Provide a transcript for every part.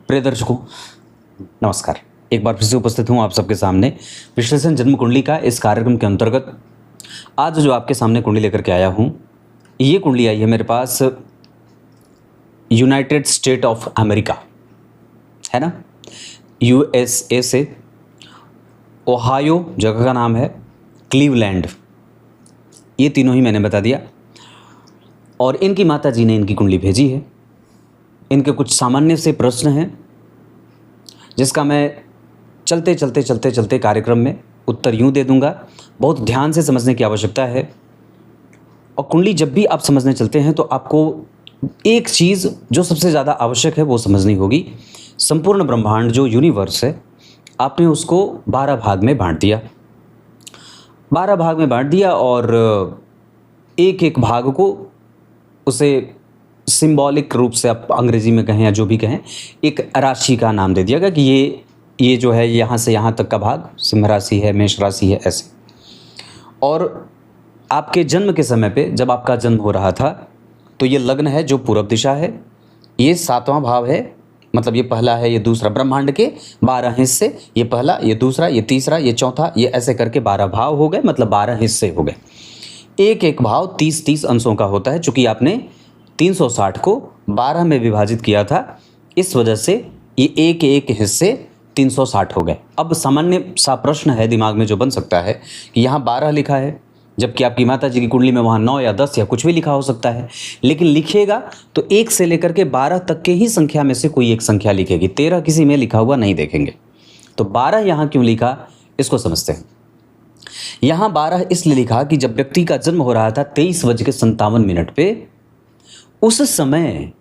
प्रिय दर्शकों, नमस्कार। एक बार फिर से उपस्थित हूँ आप सबके सामने विश्लेषण जन्म कुंडली का इस कार्यक्रम के अंतर्गत। आज जो आपके सामने कुंडली लेकर के आया हूँ, ये कुंडली आई है मेरे पास यूनाइटेड स्टेट ऑफ अमेरिका, है ना, यूएसए से। ओहायो जगह का नाम है, क्लीवलैंड, ये तीनों ही मैंने बता दिया। और इनकी माता जी ने इनकी कुंडली भेजी है। इनके कुछ सामान्य से प्रश्न हैं जिसका मैं चलते कार्यक्रम में उत्तर यूं दे दूंगा। बहुत ध्यान से समझने की आवश्यकता है। और कुंडली जब भी आप समझने चलते हैं तो आपको एक चीज़ जो सबसे ज़्यादा आवश्यक है वो समझनी होगी। संपूर्ण ब्रह्मांड जो यूनिवर्स है, आपने उसको 12 भाग में बांट दिया। 12 भाग में बांट दिया और एक एक भाग को उसे सिंबॉलिक रूप से, आप अंग्रेजी में कहें या जो भी कहें, एक राशि का नाम दे दिया गया कि ये जो है यहाँ से यहाँ तक का भाग सिंह राशि है, मेष राशि है, ऐसे। और आपके जन्म के समय पे जब आपका जन्म हो रहा था तो ये लग्न है जो पूरब दिशा है, ये 7वां भाव है, मतलब ये पहला है, ये दूसरा। ब्रह्मांड के 12 हिस्से, ये पहला, ये दूसरा, ये तीसरा, ये चौथा, ये ऐसे करके 12 भाव हो गए, मतलब 12 हिस्से हो गए। एक एक भाव 30-30 अंशों का होता है। चूँकि आपने 360 को 12 में विभाजित किया था, इस वजह से ये एक एक हिस्से 360 हो गए। अब सामान्य सा प्रश्न है दिमाग में जो बन सकता है कि यहाँ 12 लिखा है, जबकि आपकी माता जी की कुंडली में वहाँ 9 या 10 या कुछ भी लिखा हो सकता है। लेकिन लिखिएगा तो 1 से लेकर के 12 तक के ही संख्या में से कोई एक संख्या लिखेगी। 13 किसी में लिखा हुआ नहीं देखेंगे। तो 12 यहाँ क्यों लिखा, इसको समझते हैं। यहाँ 12 इसलिए लिखा कि जब व्यक्ति का जन्म हो रहा था 23:57 पे, उस समय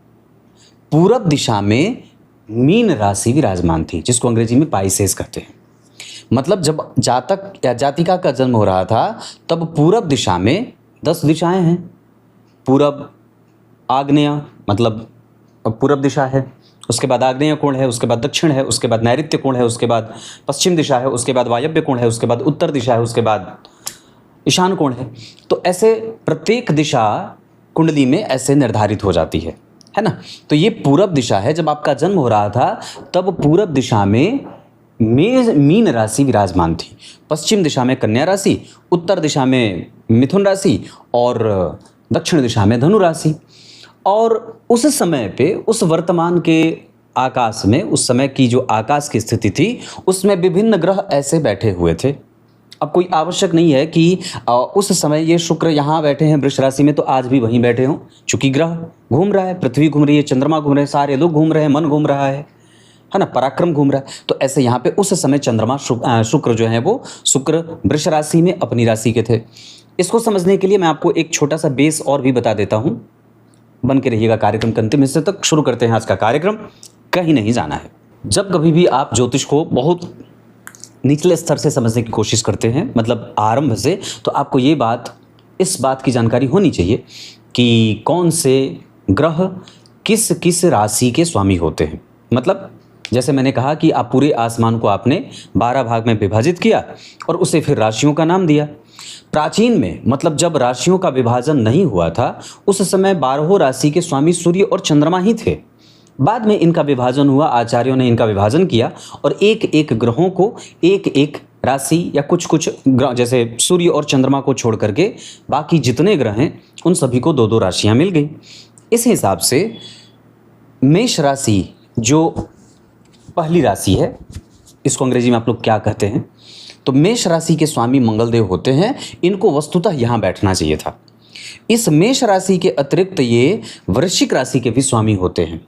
पूरब दिशा में मीन राशि विराजमान थी, जिसको अंग्रेजी में पाइसेस कहते हैं। मतलब जब जातक या जातिका का जन्म हो रहा था तब पूरब दिशा में 10 दिशाएं हैं। पूरब, आग्नेय, मतलब पूरब दिशा है, उसके बाद आग्नेय कोण है, उसके बाद दक्षिण है, उसके बाद नैऋत्य कोण है, उसके बाद पश्चिम दिशा है, उसके बाद वायव्य कोण है, उसके बाद उत्तर दिशा है, उसके बाद ईशान कोण है। तो ऐसे प्रत्येक दिशा कुंडली में ऐसे निर्धारित हो जाती है ना। तो ये पूरब दिशा है। जब आपका जन्म हो रहा था तब पूरब दिशा में मीन राशि विराजमान थी, पश्चिम दिशा में कन्या राशि, उत्तर दिशा में मिथुन राशि और दक्षिण दिशा में धनु राशि। और उस समय पे, उस वर्तमान के आकाश में, उस समय की जो आकाश की स्थिति थी, उसमें विभिन्न ग्रह ऐसे बैठे हुए थे। अब कोई आवश्यक नहीं है कि उस समय ये शुक्र यहाँ बैठे हैं वृष राशि में तो आज भी वहीं बैठे हों। चूंकि ग्रह घूम रहा है, पृथ्वी घूम रही है, चंद्रमा घूम रहे हैं, सारे लोग घूम रहे हैं, मन घूम रहा है ना, पराक्रम घूम रहा है। तो ऐसे यहाँ पे उस समय चंद्रमा शुक्र जो है वो शुक्र वृष राशि में अपनी राशि के थे। इसको समझने के लिए मैं आपको एक छोटा सा बेस और भी बता देता हूँ। बन के रहिएगा कार्यक्रम के अंतिम हिस्से तक। शुरू करते हैं आज का कार्यक्रम, कहीं नहीं जाना है। जब कभी भी आप ज्योतिष को बहुत निचले स्तर से समझने की कोशिश करते हैं, मतलब आरंभ से, तो आपको ये बात, इस बात की जानकारी होनी चाहिए कि कौन से ग्रह किस किस राशि के स्वामी होते हैं। मतलब जैसे मैंने कहा कि आप पूरे आसमान को आपने 12 भाग में विभाजित किया और उसे फिर राशियों का नाम दिया। प्राचीन में, मतलब जब राशियों का विभाजन नहीं हुआ था, उस समय 12 राशि के स्वामी सूर्य और चंद्रमा ही थे। बाद में इनका विभाजन हुआ, आचार्यों ने इनका विभाजन किया और एक एक ग्रहों को एक एक राशि या कुछ कुछ ग्रह, जैसे सूर्य और चंद्रमा को छोड़ करके बाकी जितने ग्रह हैं उन सभी को 2-2 राशियां मिल गई। इस हिसाब से मेष राशि जो पहली राशि है, इसको अंग्रेजी में आप लोग क्या कहते हैं, तो मेष राशि के स्वामी मंगलदेव होते हैं। इनको वस्तुतः यहाँ बैठना चाहिए था। इस मेष राशि के अतिरिक्त ये वृश्चिक राशि के भी स्वामी होते हैं,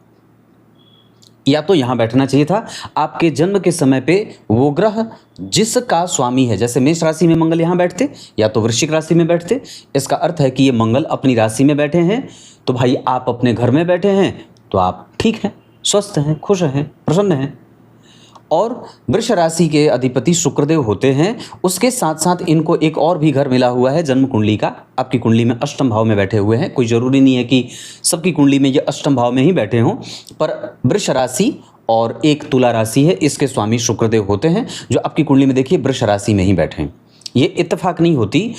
या तो यहाँ बैठना चाहिए था। आपके जन्म के समय पे वो ग्रह जिसका स्वामी है, जैसे मेष राशि में मंगल यहाँ बैठते या तो वृश्चिक राशि में बैठते। इसका अर्थ है कि ये मंगल अपनी राशि में बैठे हैं तो भाई आप अपने घर में बैठे हैं तो आप ठीक हैं, स्वस्थ हैं, खुश हैं, प्रसन्न हैं। और वृष राशि के अधिपति शुक्रदेव होते हैं। उसके साथ साथ इनको एक और भी घर मिला हुआ है जन्म कुंडली का। आपकी कुंडली में अष्टम भाव में बैठे हुए हैं। कोई ज़रूरी नहीं है कि सबकी कुंडली में ये अष्टम भाव में ही बैठे हों, पर वृष राशि और एक तुला राशि है, इसके स्वामी शुक्रदेव होते हैं, जो आपकी कुंडली में देखिए वृष राशि में ही बैठे हैं। ये इत्तेफाक नहीं होती।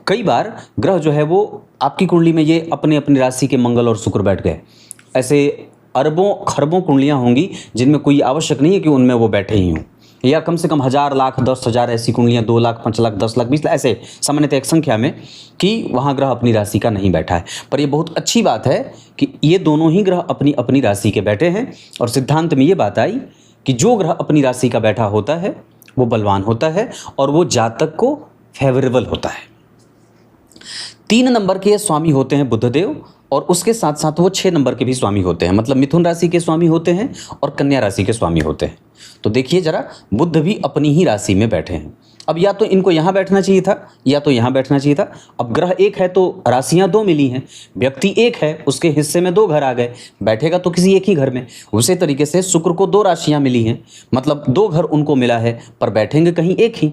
कई बार ग्रह जो है वो आपकी कुंडली में ये अपने अपनी राशि के मंगल और शुक्र बैठ गए। ऐसे अरबों खरबों कुंडलियाँ होंगी जिनमें कोई आवश्यक नहीं है कि उनमें वो बैठे ही हों, या कम से कम 1000 लाख 10,000 ऐसी कुंडलियाँ, 2 लाख 5 लाख 10 लाख 20 लाख ऐसे सामान्यतः एक संख्या में कि वहाँ ग्रह अपनी राशि का नहीं बैठा है। पर ये बहुत अच्छी बात है कि ये दोनों ही ग्रह अपनी अपनी राशि के बैठे हैं। और सिद्धांत में ये बात आई कि जो ग्रह अपनी राशि का बैठा होता है वो बलवान होता है और वो जातक को फेवरेबल होता है। 3 नंबर के स्वामी होते हैं बुधदेव, और उसके साथ साथ वो 6 नंबर के भी स्वामी होते हैं, मतलब मिथुन राशि के स्वामी होते हैं और कन्या राशि के स्वामी होते हैं। तो देखिए जरा, बुध भी अपनी ही राशि में बैठे हैं। अब या तो इनको यहाँ बैठना चाहिए था या तो यहाँ बैठना चाहिए था। अब ग्रह एक है तो राशियाँ 2 मिली हैं, व्यक्ति एक है उसके हिस्से में 2 घर आ गए, बैठेगा तो किसी एक ही घर में। उसी तरीके से शुक्र को 2 राशियाँ मिली हैं, मतलब 2 घर उनको मिला है, पर बैठेंगे कहीं एक ही,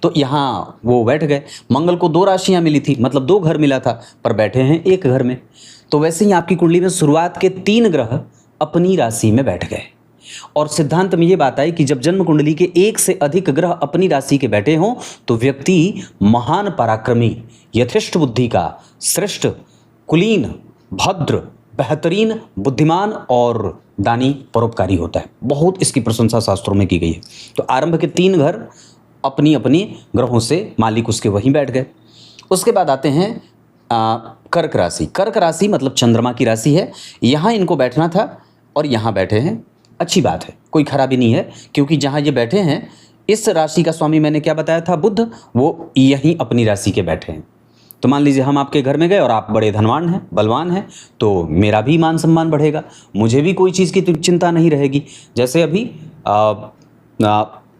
तो यहाँ वो बैठ गए। मंगल को 2 राशियाँ मिली थी, मतलब 2 घर मिला था, पर बैठे हैं एक घर में। तो वैसे ही आपकी कुंडली में शुरुआत के 3 ग्रह अपनी राशि में बैठ गए। और सिद्धांत में ये बात आई कि जब जन्म कुंडली के 1 से अधिक ग्रह अपनी राशि के बैठे हों तो व्यक्ति महान पराक्रमी, यथेष्ट बुद्धि का, श्रेष्ठ, कुलीन, भद्र, बेहतरीन, बुद्धिमान और दानी, परोपकारी होता है। बहुत इसकी प्रशंसा शास्त्रों में की गई है। तो आरंभ के 3 घर अपनी अपनी ग्रहों से मालिक उसके वहीं बैठ गए। उसके बाद आते हैं कर्क राशि। कर्क राशि मतलब चंद्रमा की राशि है। यहाँ इनको बैठना था और यहाँ बैठे हैं, अच्छी बात है, कोई खराबी नहीं है, क्योंकि जहाँ ये बैठे हैं इस राशि का स्वामी मैंने क्या बताया था, बुध, वो यहीं अपनी राशि के बैठे हैं। तो मान लीजिए हम आपके घर में गए और आप बड़े धनवान हैं, बलवान हैं, तो मेरा भी मान सम्मान बढ़ेगा, मुझे भी कोई चीज़ की चिंता नहीं रहेगी। जैसे अभी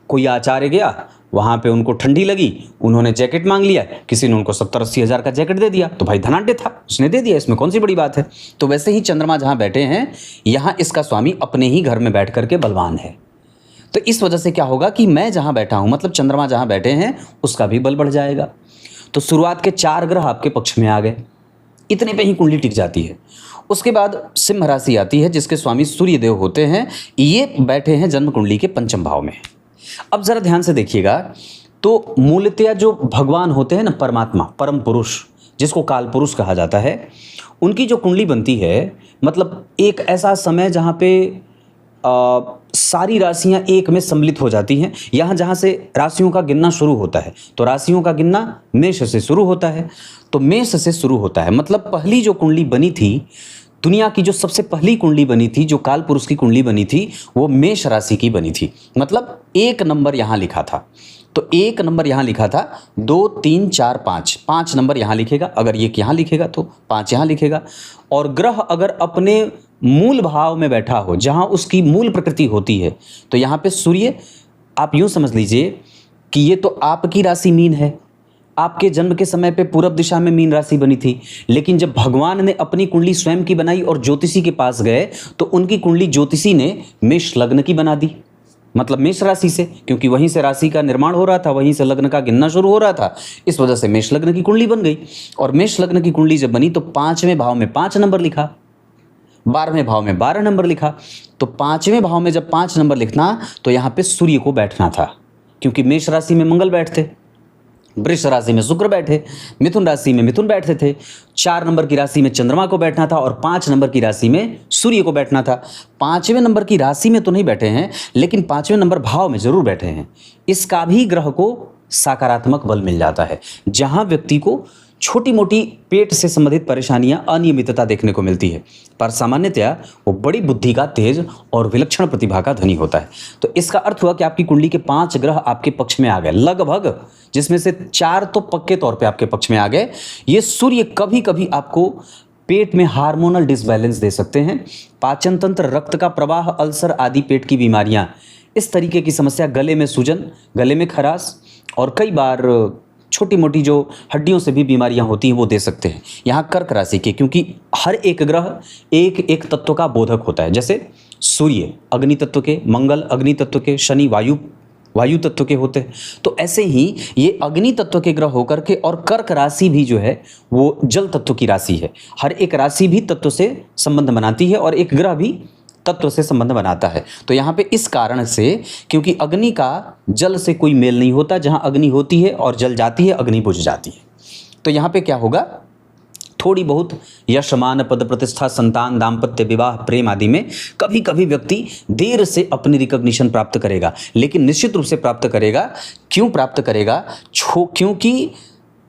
कोई आचार्य गया, वहाँ पे उनको ठंडी लगी, उन्होंने जैकेट मांग लिया, किसी ने उनको 70-80 हज़ार का जैकेट दे दिया, तो भाई धनाढ्य था, उसने दे दिया, इसमें कौन सी बड़ी बात है। तो वैसे ही चंद्रमा जहाँ बैठे हैं, यहाँ इसका स्वामी अपने ही घर में बैठ करके बलवान है। तो इस वजह से क्या होगा कि मैं जहाँ बैठा हूँ, मतलब चंद्रमा जहाँ बैठे हैं उसका भी बल बढ़ जाएगा। तो शुरुआत के 4 ग्रह आपके पक्ष में आ गए, इतने पे ही कुंडली टिक जाती है। उसके बाद सिंह राशि आती है जिसके स्वामी सूर्य देव होते हैं, ये बैठे हैं जन्म कुंडली के 5वें भाव में। अब ज़रा ध्यान से देखिएगा, तो मूलतया जो भगवान होते हैं ना, परमात्मा, परम पुरुष, जिसको काल पुरुष कहा जाता है, उनकी जो कुंडली बनती है, मतलब एक ऐसा समय जहाँ पे सारी राशियाँ एक में सम्मिलित हो जाती हैं। यहाँ जहाँ से राशियों का गिनना शुरू होता है, तो राशियों का गिनना मेष से शुरू होता है। तो मेष से शुरू होता है, मतलब पहली जो कुंडली बनी थी, दुनिया की जो सबसे पहली कुंडली बनी थी, जो काल पुरुष की कुंडली बनी थी, वो मेष राशि की बनी थी। मतलब 1 नंबर यहाँ लिखा था, तो 1 नंबर यहाँ लिखा था, 2 3 4 5 नंबर यहाँ लिखेगा, अगर 1 यहाँ लिखेगा तो 5 यहाँ लिखेगा। और ग्रह अगर अपने मूल भाव में बैठा हो, जहाँ उसकी मूल प्रकृति होती है, तो यहाँ पे सूर्य, आप यूँ समझ लीजिए कि ये तो आपकी राशि मीन है, आपके जन्म के समय पे पूरब दिशा में मीन राशि बनी थी, लेकिन जब भगवान ने अपनी कुंडली स्वयं की बनाई और ज्योतिषी के पास गए, तो उनकी कुंडली ज्योतिषी ने मेष लग्न की बना दी, मतलब मेष राशि से, क्योंकि वहीं से राशि का निर्माण हो रहा था, वहीं से लग्न का गिनना शुरू हो रहा था, इस वजह से मेष लग्न की कुंडली बन गई। और मेष लग्न की कुंडली जब बनी तो 5वें भाव में 5 नंबर लिखा, 12वें भाव में 12 नंबर लिखा। तो 5वें भाव में जब 5 नंबर लिखना, तो यहाँ पे सूर्य को बैठना था, क्योंकि मेष राशि में मंगल बैठते, वृष राशि में शुक्र बैठे, मिथुन राशि में मिथुन बैठते थे, 4 नंबर की राशि में चंद्रमा को बैठना था और 5 नंबर की राशि में सूर्य को बैठना था। 5वें नंबर की राशि में तो नहीं बैठे हैं, लेकिन 5वें नंबर भाव में जरूर बैठे हैं। इसका भी ग्रह को सकारात्मक बल मिल जाता है। जहां व्यक्ति को छोटी मोटी पेट से संबंधित परेशानियां, अनियमितता देखने को मिलती है, पर सामान्यतया वो बड़ी बुद्धि का, तेज और विलक्षण प्रतिभा का धनी होता है। तो इसका अर्थ हुआ कि आपकी कुंडली के 5 ग्रह आपके पक्ष में आ गए लगभग, जिसमें से 4 तो पक्के तौर पे आपके पक्ष में आ गए। ये सूर्य कभी कभी आपको पेट में हार्मोनल डिसबैलेंस दे सकते हैं, पाचन तंत्र, रक्त का प्रवाह, अल्सर आदि पेट की बीमारियां, इस तरीके की समस्या, गले में सूजन, गले में खराश और कई बार छोटी मोटी जो हड्डियों से भी बीमारियां होती हैं वो दे सकते हैं। यहाँ कर्क राशि के, क्योंकि हर एक ग्रह एक एक तत्व का बोधक होता है। जैसे सूर्य अग्नि तत्व के, मंगल अग्नि तत्व के, शनि वायु तत्व के होते हैं। तो ऐसे ही ये अग्नि तत्व के ग्रह होकर के, और कर्क राशि भी जो है वो जल तत्व की राशि है। हर एक राशि भी तत्व से संबंध बनाती है और एक ग्रह भी तत्व से संबंध बनाता है। तो यहाँ पे इस कारण से, क्योंकि अग्नि का जल से कोई मेल नहीं होता, जहाँ अग्नि होती है और जल जाती है, अग्नि बुझ जाती है। तो यहाँ पे क्या होगा, थोड़ी बहुत यश मान पद प्रतिष्ठा संतान दाम्पत्य विवाह प्रेम आदि में कभी कभी व्यक्ति देर से अपनी रिकॉग्निशन प्राप्त करेगा, लेकिन निश्चित रूप से प्राप्त करेगा। क्यों प्राप्त करेगा? क्योंकि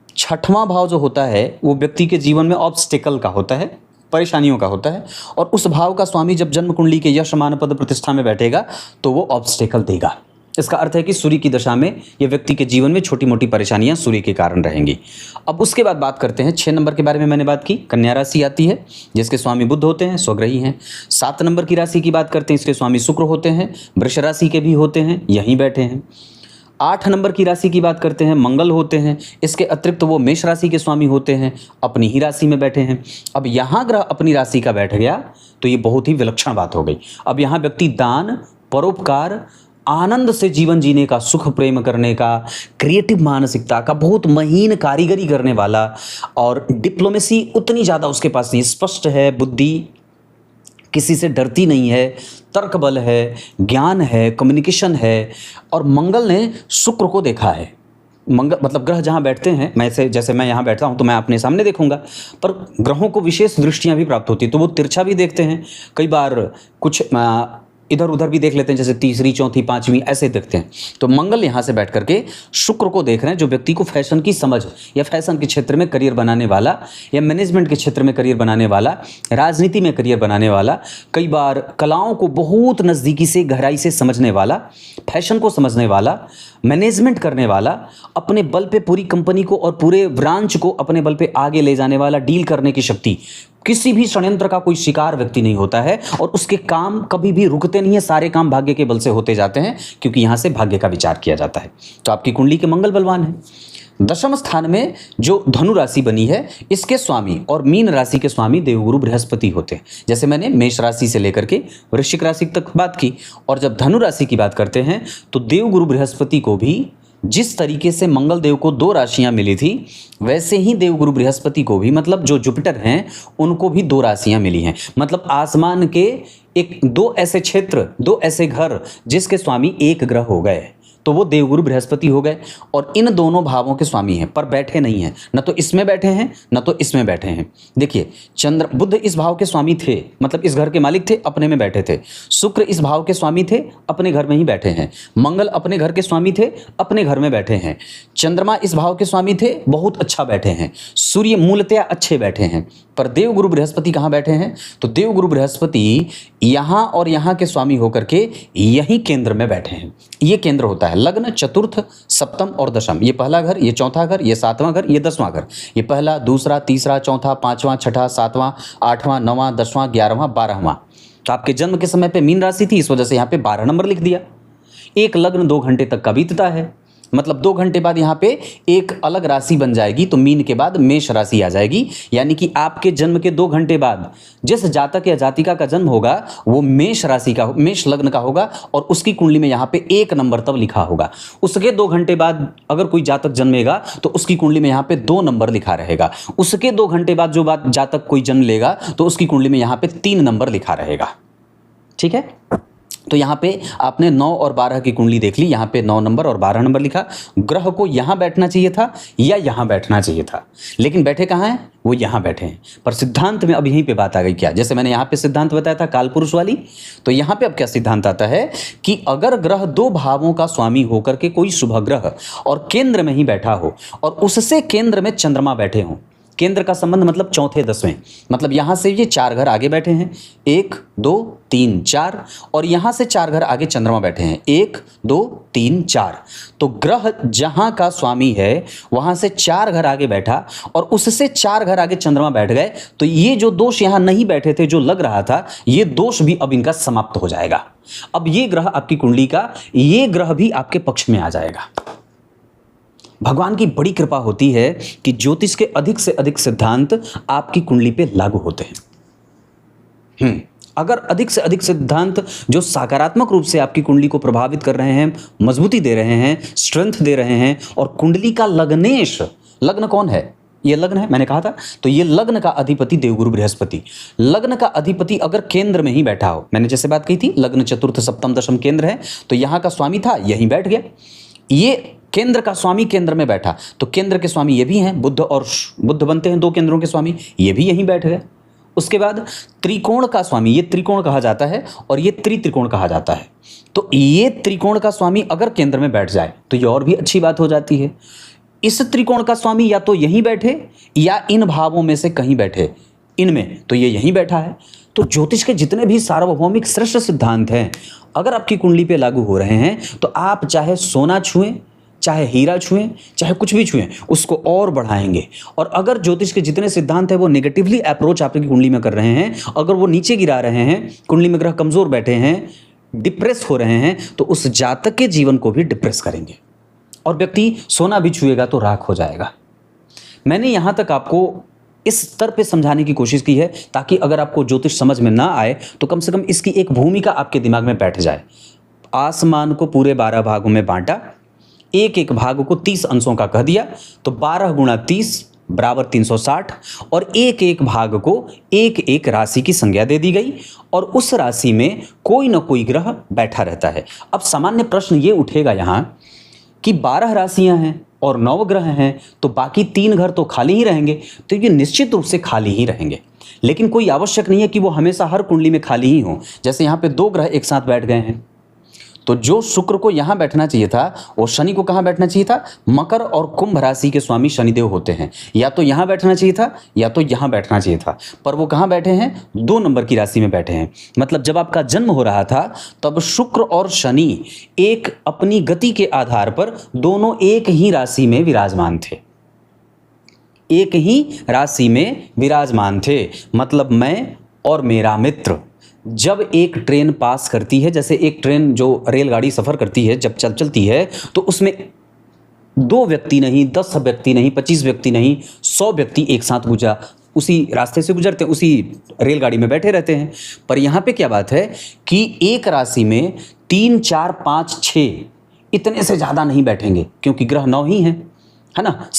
छठवां भाव जो होता है वो व्यक्ति के जीवन में ऑब्स्टेकल का होता है, परेशानियों का होता है, और उस भाव का स्वामी जब जन्म कुंडली के यश मान पद प्रतिष्ठा में बैठेगा तो वो ऑब्स्टेकल देगा। इसका अर्थ है कि सूर्य की दशा में ये व्यक्ति के जीवन में छोटी मोटी परेशानियां सूर्य के कारण रहेंगी। अब उसके बाद बात करते हैं 6 नंबर के बारे में। मैंने बात की, कन्या राशि आती है जिसके स्वामी बुध होते हैं, स्वग्रही हैं। 7 नंबर की राशि की बात करते हैं, इसके स्वामी शुक्र होते हैं, वृष राशि के भी होते हैं, यहीं बैठे हैं। 8 नंबर की राशि की बात करते हैं, मंगल होते हैं। इसके अतिरिक्त वो मेष राशि के स्वामी होते हैं, अपनी ही राशि में बैठे हैं। अब यहाँ ग्रह अपनी राशि का बैठ गया तो ये बहुत ही विलक्षण बात हो गई। अब यहाँ व्यक्ति दान, परोपकार, आनंद से जीवन जीने का, सुख प्रेम करने का, क्रिएटिव मानसिकता का, बहुत महीन कारीगरी करने वाला, और डिप्लोमेसी उतनी ज़्यादा उसके पास नहीं, स्पष्ट है, बुद्धि किसी से डरती नहीं है, तर्क बल है, ज्ञान है, कम्युनिकेशन है। और मंगल ने शुक्र को देखा है। मंगल मतलब ग्रह जहाँ बैठते हैं, जैसे मैं यहाँ बैठता हूँ तो मैं अपने सामने देखूंगा, पर ग्रहों को विशेष दृष्टियाँ भी प्राप्त होती है, तो वो तिरछा भी देखते हैं। कई बार कुछ इधर उधर भी देख लेते हैं, जैसे तीसरी, चौथी, पांचवी ऐसे देखते हैं। तो मंगल यहाँ से बैठ करके शुक्र को देख रहे हैं, जो व्यक्ति को फैशन की समझ या फैशन के क्षेत्र में करियर बनाने वाला, या मैनेजमेंट के क्षेत्र में करियर बनाने वाला, राजनीति में करियर बनाने वाला, कई बार कलाओं को बहुत नज़दीकी से गहराई से समझने वाला, फैशन को समझने वाला, मैनेजमेंट करने वाला, अपने बल पे पूरी कंपनी को और पूरे ब्रांच को अपने बल पे आगे ले जाने वाला, डील करने की शक्ति, किसी भी षड्यंत्र का कोई शिकार व्यक्ति नहीं होता है, और उसके काम कभी भी रुकते नहीं है, सारे काम भाग्य के बल से होते जाते हैं, क्योंकि यहाँ से भाग्य का विचार किया जाता है। तो आपकी कुंडली के मंगल बलवान है। 10वें स्थान में जो धनु राशि बनी है, इसके स्वामी और मीन राशि के स्वामी देवगुरु बृहस्पति होते हैं। जैसे मैंने मेष राशि से लेकर के वृश्चिक राशि तक बात की, और जब धनु राशि की बात करते हैं तो देवगुरु बृहस्पति को भी जिस तरीके से मंगल देव को 2 राशियां मिली थी, वैसे ही देवगुरु बृहस्पति को भी, मतलब जो जुपिटर हैं, उनको भी 2 राशियां मिली हैं। मतलब आसमान के 2 ऐसे क्षेत्र, 2 ऐसे घर जिसके स्वामी एक ग्रह हो गए, तो वो देवगुरु बृहस्पति हो गए, और इन दोनों भावों के स्वामी हैं, पर बैठे नहीं हैं, न तो इसमें बैठे हैं न तो इसमें बैठे हैं। देखिए, बुध इस भाव के स्वामी थे, मतलब इस घर के मालिक थे, अपने में बैठे थे। शुक्र इस भाव के स्वामी थे, अपने घर में ही बैठे हैं। मंगल अपने घर के स्वामी थे, अपने घर में बैठे हैं। चंद्रमा इस भाव के स्वामी थे, बहुत अच्छा बैठे हैं। सूर्य मूलतया अच्छे बैठे हैं, पर देवगुरु बृहस्पति कहाँ बैठे हैं? तो देवगुरु बृहस्पति यहाँ और यहाँ के स्वामी होकर के यही केंद्र में बैठे हैं। ये केंद्र होता है लग्न, चतुर्थ, सप्तम और दशम। ये पहला घर, ये चौथा घर, ये 7वां घर, ये 10वां घर। ये पहला, दूसरा, तीसरा, चौथा, 5वां, 6ठा, 7वां, 8वां, 9वां, 10वां, 11वां, 12वां। तो आपके जन्म के समय पे मीन राशि थी, इस वजह से यहाँ पे 12 नंबर लिख दिया। एक लग्न 2 घंटे तक का बीतता है, मतलब 2 घंटे बाद यहाँ पे एक अलग राशि बन जाएगी, तो मीन के बाद मेष राशि आ जाएगी। यानी कि आपके जन्म के 2 घंटे बाद जिस जातक या जातिका का जन्म होगा वो मेष राशि का, मेष लग्न का होगा, और उसकी कुंडली में यहाँ पे 1 नंबर तब लिखा होगा। उसके 2 घंटे बाद अगर कोई जातक जन्मेगा तो उसकी कुंडली में यहाँ पे 2 नंबर लिखा रहेगा। उसके 2 घंटे बाद जो जातक कोई जन्म लेगा तो उसकी कुंडली में यहाँ पे 3 नंबर लिखा रहेगा। ठीक है, तो यहाँ पे आपने 9 और 12 की कुंडली देख ली, यहाँ पे 9 नंबर और 12 नंबर लिखा। ग्रह को यहाँ बैठना चाहिए था या यहाँ बैठना चाहिए था, लेकिन बैठे कहाँ हैं? वो यहाँ बैठे हैं। पर सिद्धांत में अब यहीं पे बात आ गई क्या, जैसे मैंने यहाँ पे सिद्धांत बताया था कालपुरुष वाली, तो यहाँ पे अब क्या सिद्धांत आता है कि अगर ग्रह 2 भावों का स्वामी होकर के कोई शुभ ग्रह और केंद्र में ही बैठा हो, और उससे केंद्र में चंद्रमा बैठे हों, केंद्र का संबंध मतलब चौथे 10वें, मतलब यहाँ से ये 4 घर आगे बैठे हैं, 1 2 3 4, और यहाँ से 4 घर आगे चंद्रमा बैठे हैं, 1 2 3 4। तो ग्रह जहाँ का स्वामी है वहाँ से 4 घर आगे बैठा, और उससे 4 घर आगे चंद्रमा बैठ गए, तो ये जो दोष यहाँ नहीं बैठे थे, जो लग रहा था, ये दोष भी अब इनका समाप्त हो जाएगा। अब ये ग्रह आपकी कुंडली का, ये ग्रह भी आपके पक्ष में आ जाएगा। भगवान की बड़ी कृपा होती है कि ज्योतिष के अधिक से अधिक सिद्धांत आपकी कुंडली पे लागू होते हैं। अगर अधिक से अधिक सिद्धांत जो सकारात्मक रूप से आपकी कुंडली को प्रभावित कर रहे हैं, मजबूती दे रहे हैं, स्ट्रेंथ दे रहे हैं, और कुंडली का लग्नेश, लग्न कौन है? ये लग्न है, मैंने कहा था। तो ये लग्न का अधिपति देवगुरु बृहस्पति, लग्न का अधिपति अगर केंद्र में ही बैठा हो, मैंने जैसे बात की थी लग्न चतुर्थ सप्तम दशम केंद्र है, तो यहाँ का स्वामी था, यहीं बैठ गया। ये केंद्र का स्वामी केंद्र में बैठा, तो केंद्र के स्वामी ये भी हैं, बुध और बुध बनते हैं दो केंद्रों के स्वामी, ये भी यहीं बैठ गए। उसके बाद त्रिकोण का स्वामी, ये त्रिकोण कहा जाता है और ये त्रिकोण कहा जाता है। तो ये त्रिकोण का स्वामी अगर केंद्र में बैठ जाए तो ये और भी अच्छी बात हो जाती है। इस त्रिकोण का स्वामी या तो यहीं बैठे या इन भावों में से कहीं बैठे, इनमें तो ये यहीं बैठा है। तो ज्योतिष के जितने भी सार्वभौमिक श्रेष्ठ सिद्धांत हैं अगर आपकी कुंडली पे लागू हो रहे हैं तो आप चाहे सोना छुएं, चाहे हीरा छुएं, चाहे कुछ भी छुएं, उसको और बढ़ाएंगे। और अगर ज्योतिष के जितने सिद्धांत हैं वो नेगेटिवली अप्रोच आपकी कुंडली में कर रहे हैं, अगर वो नीचे गिरा रहे हैं, कुंडली में ग्रह कमजोर बैठे हैं, डिप्रेस हो रहे हैं, तो उस जातक के जीवन को भी डिप्रेस करेंगे और व्यक्ति सोना भी छुएगा तो राख हो जाएगा। मैंने यहां तक आपको इस स्तर पे समझाने की कोशिश की है ताकि अगर आपको ज्योतिष समझ में ना आए तो कम से कम इसकी एक भूमिका आपके दिमाग में बैठ जाए। आसमान को पूरे 12 भागों में बांटा, एक एक भाग को 30 अंशों का कह दिया, तो 12 गुणा 30 बराबर 360 और एक एक भाग को एक एक राशि की संज्ञा दे दी गई और उस राशि में कोई ना कोई ग्रह बैठा रहता है। अब सामान्य प्रश्न ये उठेगा यहाँ कि 12 राशियां हैं और 9 ग्रह हैं, तो बाकी 3 घर तो खाली ही रहेंगे। तो ये निश्चित रूप से खाली ही रहेंगे, लेकिन कोई आवश्यक नहीं है कि वो हमेशा हर कुंडली में खाली ही हो। जैसे यहाँ पे 2 ग्रह एक साथ बैठ गए हैं, तो जो शुक्र को यहाँ बैठना चाहिए था वो शनि को कहाँ बैठना चाहिए था? मकर और कुंभ राशि के स्वामी शनिदेव होते हैं, या तो यहाँ बैठना चाहिए था या तो यहाँ बैठना चाहिए था, पर वो कहाँ बैठे हैं? 2 नंबर की राशि में बैठे हैं। मतलब जब आपका जन्म हो रहा था तब शुक्र और शनि एक अपनी गति के आधार पर दोनों एक ही राशि में विराजमान थे, एक ही राशि में विराजमान थे। मतलब मैं और मेरा मित्र जब एक ट्रेन पास करती है, जैसे एक ट्रेन जो रेलगाड़ी सफ़र करती है जब चलती है, तो उसमें 2 व्यक्ति नहीं, 10 व्यक्ति नहीं, 25 व्यक्ति नहीं, 100 व्यक्ति एक साथ उसी रास्ते से गुजरते हैं, उसी रेलगाड़ी में बैठे रहते हैं। पर यहाँ पे क्या बात है कि एक राशि में 3, 4, 5, 6 इतने से ज़्यादा नहीं बैठेंगे, क्योंकि ग्रह 9 ही हैं, है ना।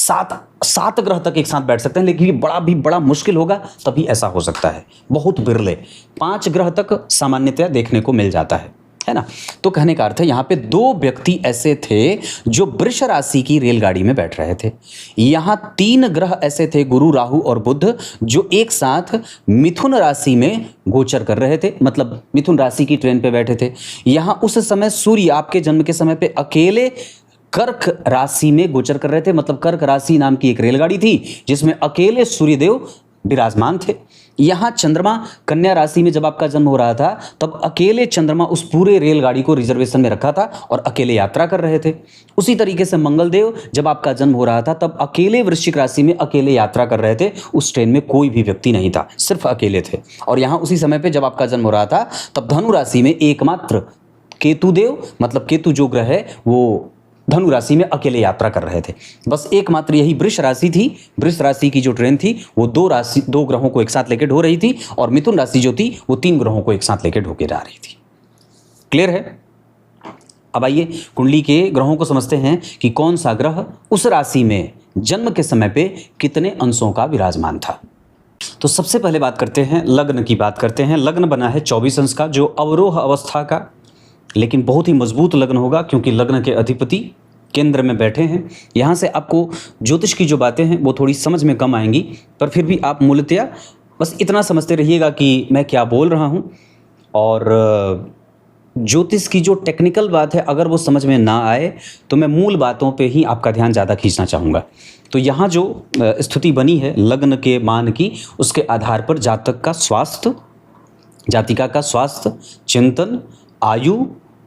7 ग्रह तक एक साथ बैठ सकते हैं, लेकिन ये बड़ा मुश्किल होगा, तभी ऐसा हो सकता है, बहुत बिरले। 5 ग्रह तक सामान्यतया देखने को मिल जाता है ना। तो कहने का अर्थ है यहाँ पे 2 व्यक्ति ऐसे थे जो वृष राशि की रेलगाड़ी में बैठ रहे थे। यहाँ 3 ग्रह ऐसे थे, गुरु, राहु और बुध, जो एक साथ मिथुन राशि में गोचर कर रहे थे, मतलब मिथुन राशि की ट्रेन पे बैठे थे। यहाँ उस समय सूर्य आपके जन्म के समय पे अकेले कर्क राशि में गोचर कर रहे थे। मतलब कर्क राशि नाम की एक रेलगाड़ी थी जिसमें अकेले सूर्यदेव विराजमान थे। यहाँ चंद्रमा कन्या राशि में जब आपका जन्म हो रहा था तब अकेले चंद्रमा उस पूरे रेलगाड़ी को रिजर्वेशन में रखा था और अकेले यात्रा कर रहे थे। उसी तरीके से मंगलदेव जब आपका जन्म हो रहा था तब अकेले वृश्चिक राशि में अकेले यात्रा कर रहे थे, उस ट्रेन में कोई भी व्यक्ति नहीं था, सिर्फ अकेले थे। और यहाँ उसी समय पर जब आपका जन्म हो रहा था तब धनु राशि में एकमात्र केतुदेव, मतलब केतु जो ग्रह है वो धनु राशि में अकेले यात्रा कर रहे थे। बस एकमात्र यही वृष राशि थी। वृष राशि की जो ट्रेन थी वो 2 ग्रहों को एक साथ लेकर ढो रही थी, और मिथुन राशि जो थी वो 3 ग्रहों को एक साथ लेकर ढो के जा रही थी। क्लियर है? अब आइए कुंडली के ग्रहों को समझते हैं कि कौन सा ग्रह उस राशि में जन्म के समय पे कितने अंशों का विराजमान था। तो सबसे पहले बात करते हैं लग्न की, बात करते हैं। लग्न बना है 24 अंश का, जो अवरोह अवस्था का, लेकिन बहुत ही मजबूत लग्न होगा क्योंकि लग्न के अधिपति केंद्र में बैठे हैं। यहाँ से आपको ज्योतिष की जो बातें हैं वो थोड़ी समझ में कम आएंगी, पर फिर भी आप मूलतया बस इतना समझते रहिएगा कि मैं क्या बोल रहा हूँ। और ज्योतिष की जो टेक्निकल बात है अगर वो समझ में ना आए तो मैं मूल बातों पे ही आपका ध्यान ज़्यादा खींचना चाहूँगा। तो यहाँ जो स्थिति बनी है लग्न के मान की, उसके आधार पर जातक का स्वास्थ्य, जातिका का स्वास्थ्य, चिंतन, आयु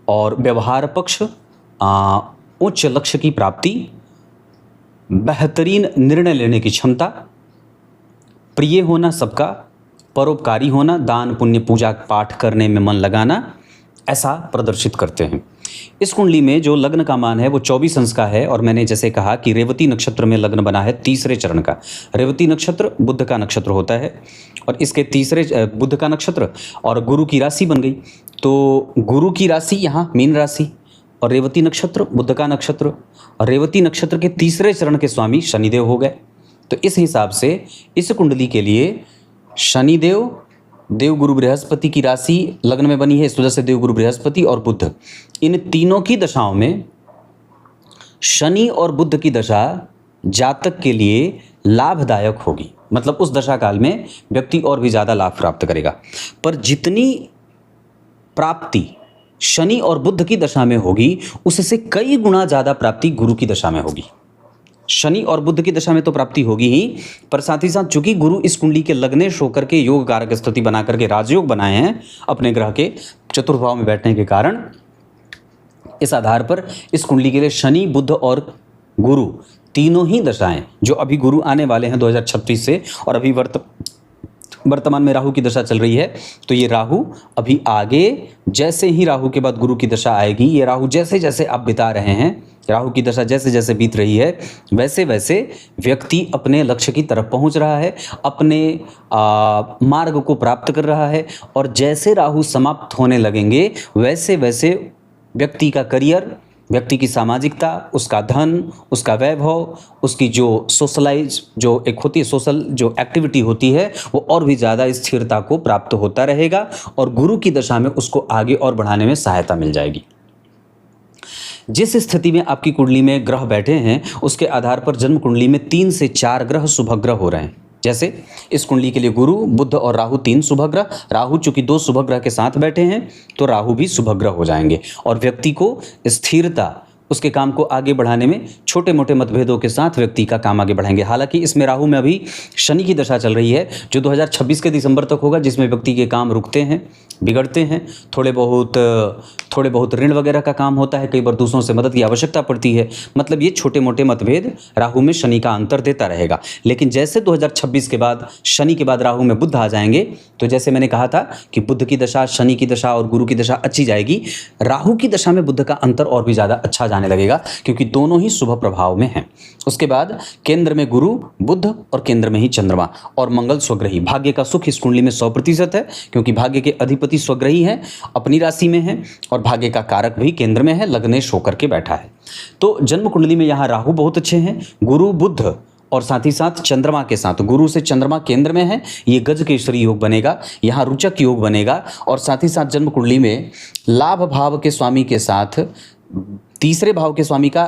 और व्यवहार पक्ष, उच्च लक्ष्य की प्राप्ति, बेहतरीन निर्णय लेने की क्षमता, प्रिय होना सबका, परोपकारी होना, दान पुण्य पूजा पाठ करने में मन लगाना, ऐसा प्रदर्शित करते हैं। इस कुंडली में जो लग्न का मान है वो 24 अंश का है। और मैंने जैसे कहा कि रेवती नक्षत्र में लग्न बना है 3रे चरण का। रेवती नक्षत्र बुध का नक्षत्र होता है और इसके 3रे बुध का नक्षत्र और गुरु की राशि बन गई। तो गुरु की राशि यहाँ मीन राशि और रेवती नक्षत्र बुध का नक्षत्र, और रेवती नक्षत्र के 3रे चरण के स्वामी शनिदेव हो गए। तो इस हिसाब से इस कुंडली के लिए शनिदेव, देवगुरु बृहस्पति की राशि लग्न में बनी है, इस वजह से देवगुरु बृहस्पति और बुध, इन तीनों की दशाओं में शनि और बुध की दशा जातक के लिए लाभदायक होगी, मतलब उस दशा काल में व्यक्ति और भी ज़्यादा लाभ प्राप्त करेगा। पर जितनी प्राप्ति शनि और बुध की दशा में होगी उससे कई गुना ज़्यादा प्राप्ति गुरु की दशा में होगी। शनि और बुध की दशा में तो प्राप्ति होगी ही, पर साथ ही साथ चूंकि गुरु इस कुंडली के लग्नेश होकर के योग कारक स्थिति बना करके राजयोग बनाए हैं अपने ग्रह के चतुर्थ भाव में बैठने के कारण, इस आधार पर इस कुंडली के लिए शनि बुध और गुरु तीनों ही दशाएं, जो अभी गुरु आने वाले हैं 2036 से, और अभी वर्तमान में राहु की दशा चल रही है, तो ये राहु अभी आगे जैसे ही राहु के बाद गुरु की दशा आएगी, ये राहु जैसे जैसे आप बिता रहे हैं, राहु की दशा जैसे जैसे बीत रही है, वैसे वैसे व्यक्ति अपने लक्ष्य की तरफ पहुंच रहा है, अपने मार्ग को प्राप्त कर रहा है। और जैसे राहु समाप्त होने लगेंगे वैसे वैसे व्यक्ति का करियर, व्यक्ति की सामाजिकता, उसका धन, उसका वैभव, उसकी जो सोशलाइज जो एक होती है, सोशल जो एक्टिविटी होती है, वो और भी ज़्यादा स्थिरता को प्राप्त होता रहेगा और गुरु की दशा में उसको आगे और बढ़ाने में सहायता मिल जाएगी। जिस स्थिति में आपकी कुंडली में ग्रह बैठे हैं उसके आधार पर जन्म कुंडली में 3 से 4 ग्रह शुभ ग्रह हो रहे हैं। जैसे इस कुंडली के लिए गुरु बुध और राहु 3 शुभ ग्रह, राहु चूंकि 2 शुभ ग्रह के साथ बैठे हैं तो राहु भी शुभ ग्रह हो जाएंगे और व्यक्ति को स्थिरता, उसके काम को आगे बढ़ाने में छोटे मोटे मतभेदों के साथ व्यक्ति का काम आगे बढ़ाएंगे। हालांकि इसमें राहु में अभी शनि की दशा चल रही है जो 2026 के दिसंबर तक होगा, जिसमें व्यक्ति के काम रुकते हैं, बिगड़ते हैं, थोड़े बहुत ऋण वगैरह का काम होता है, कई बार दूसरों से मदद की आवश्यकता पड़ती है। मतलब ये छोटे मोटे मतभेद राहु में शनि का अंतर देता रहेगा। लेकिन जैसे 2026 के बाद शनि के बाद राहु में बुध आ जाएंगे, तो जैसे मैंने कहा था कि बुध की दशा, शनि की दशा और गुरु की दशा अच्छी जाएगी, राहु की दशा में बुध का अंतर और भी ज़्यादा अच्छा जाने लगेगा क्योंकि दोनों ही शुभ प्रभाव में हैं। उसके बाद केंद्र में गुरु बुध और केंद्र में ही चंद्रमा और मंगल स्वग्रही। भाग्य का सुख इस कुंडली में 100% है क्योंकि भाग्य के अधिपति स्वग्रही हैं, अपनी राशि में है और भाग्य का कारक भी केंद्र में है, लग्नेश होकर के बैठा है। तो जन्म कुंडली में यहाँ राहु बहुत अच्छे हैं, गुरु बुध और साथ ही साथ चंद्रमा के साथ, गुरु से चंद्रमा केंद्र में है, ये गज केसरी योग बनेगा, यहाँ रुचक योग बनेगा। और साथ ही साथ जन्म कुंडली में लाभ भाव के स्वामी के साथ तीसरे भाव के स्वामी का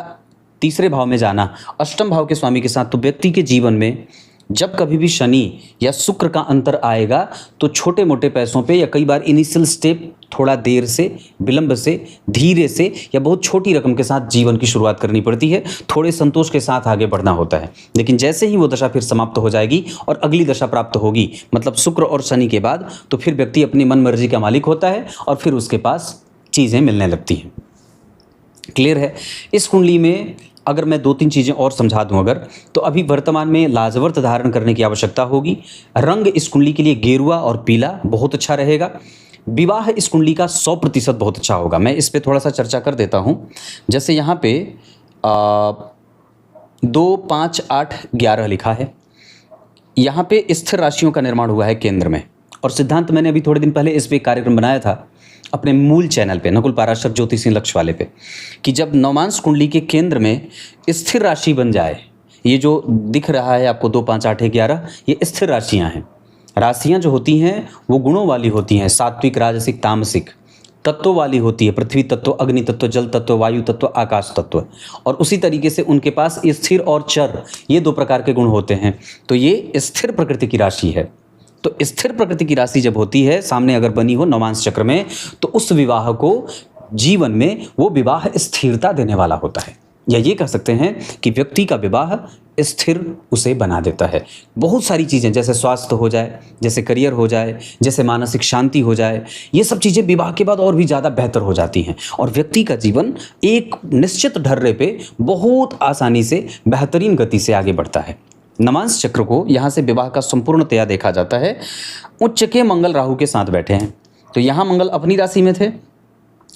तीसरे भाव में जाना, अष्टम भाव के स्वामी के साथ, तो व्यक्ति के जीवन में जब कभी भी शनि या शुक्र का अंतर आएगा तो छोटे मोटे पैसों पे या कई बार इनिशियल स्टेप थोड़ा देर से, विलंब से, धीरे से या बहुत छोटी रकम के साथ जीवन की शुरुआत करनी पड़ती है, थोड़े संतोष के साथ आगे बढ़ना होता है। लेकिन जैसे ही वो दशा फिर समाप्त हो जाएगी और अगली दशा प्राप्त होगी, मतलब शुक्र और शनि के बाद, तो फिर व्यक्ति अपनी मन मर्जी का मालिक होता है और फिर उसके पास चीज़ें मिलने लगती हैं। क्लियर है? इस कुंडली में अगर मैं 2-3 चीज़ें और समझा दूं अगर, तो अभी वर्तमान में लाजवर्त धारण करने की आवश्यकता होगी। रंग इस कुंडली के लिए गेरुआ और पीला बहुत अच्छा रहेगा। विवाह इस कुंडली का 100% बहुत अच्छा होगा। मैं इस पे थोड़ा सा चर्चा कर देता हूं। जैसे यहाँ पे 2, 5, 8, 11 लिखा है, यहाँ पे स्थिर राशियों का निर्माण हुआ है केंद्र में। और सिद्धांत मैंने अभी थोड़े दिन पहले इस पे कार्यक्रम बनाया था अपने मूल चैनल पे, नकुल पाराशर ज्योतिषी लक्ष्य वाले पे, कि जब नवमांश कुंडली के केंद्र में स्थिर राशि बन जाए, ये जो दिख रहा है आपको 2, 5, 8, 11, ये स्थिर राशियां हैं। राशियां जो होती हैं वो गुणों वाली होती हैं, सात्विक, राजसिक, तामसिक, तत्वों वाली होती है, पृथ्वी तत्व, अग्नि तत्व, जल तत्व, वायु तत्व, आकाश तत्व। और उसी तरीके से उनके पास स्थिर और चर, ये 2 प्रकार के गुण होते हैं। तो ये स्थिर प्रकृति की राशि है। तो स्थिर प्रकृति की राशि जब होती है सामने अगर बनी हो नवमांश चक्र में, तो उस विवाह को जीवन में वो विवाह स्थिरता देने वाला होता है, या ये कह सकते हैं कि व्यक्ति का विवाह स्थिर उसे बना देता है। बहुत सारी चीज़ें, जैसे स्वास्थ्य हो जाए, जैसे करियर हो जाए, जैसे मानसिक शांति हो जाए, ये सब चीज़ें विवाह के बाद और भी ज़्यादा बेहतर हो जाती हैं और व्यक्ति का जीवन एक निश्चित ढर्रे पे बहुत आसानी से बेहतरीन गति से आगे बढ़ता है। नवमांश चक्र को यहाँ से विवाह का संपूर्णतया देखा जाता है। उच्च के मंगल राहु के साथ बैठे हैं, तो यहाँ मंगल अपनी राशि में थे,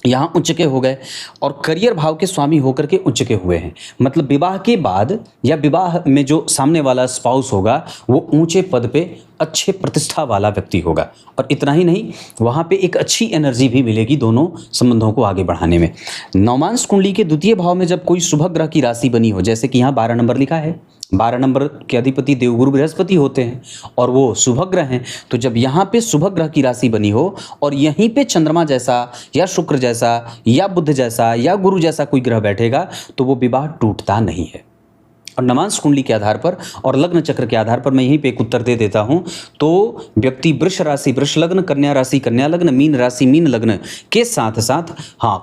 यहाँ उच्च के हो गए और करियर भाव के स्वामी होकर के उच्च के हुए हैं। मतलब विवाह के बाद या विवाह में जो सामने वाला स्पाउस होगा वो ऊंचे पद पे अच्छे प्रतिष्ठा वाला व्यक्ति होगा। और इतना ही नहीं, वहाँ पे एक अच्छी एनर्जी भी मिलेगी दोनों संबंधों को आगे बढ़ाने में। नवमांश कुंडली के द्वितीय भाव में जब कोई शुभ ग्रह की राशि बनी हो, जैसे कि यहाँ 12 नंबर लिखा है, 12 नंबर के अधिपति देवगुरु बृहस्पति होते हैं और वो शुभ ग्रह हैं। तो जब यहाँ पे शुभ ग्रह की राशि बनी हो और यहीं पे चंद्रमा जैसा या शुक्र जैसा या बुध जैसा या गुरु जैसा कोई ग्रह बैठेगा तो वो विवाह टूटता नहीं है। और नवांश कुंडली के आधार पर और लग्न चक्र के आधार पर मैं यहीं पे एक उत्तर दे देता हूं। तो व्यक्ति वृष राशि वृष लग्न, कन्या राशि कन्या लग्न, मीन राशि मीन लग्न के साथ साथ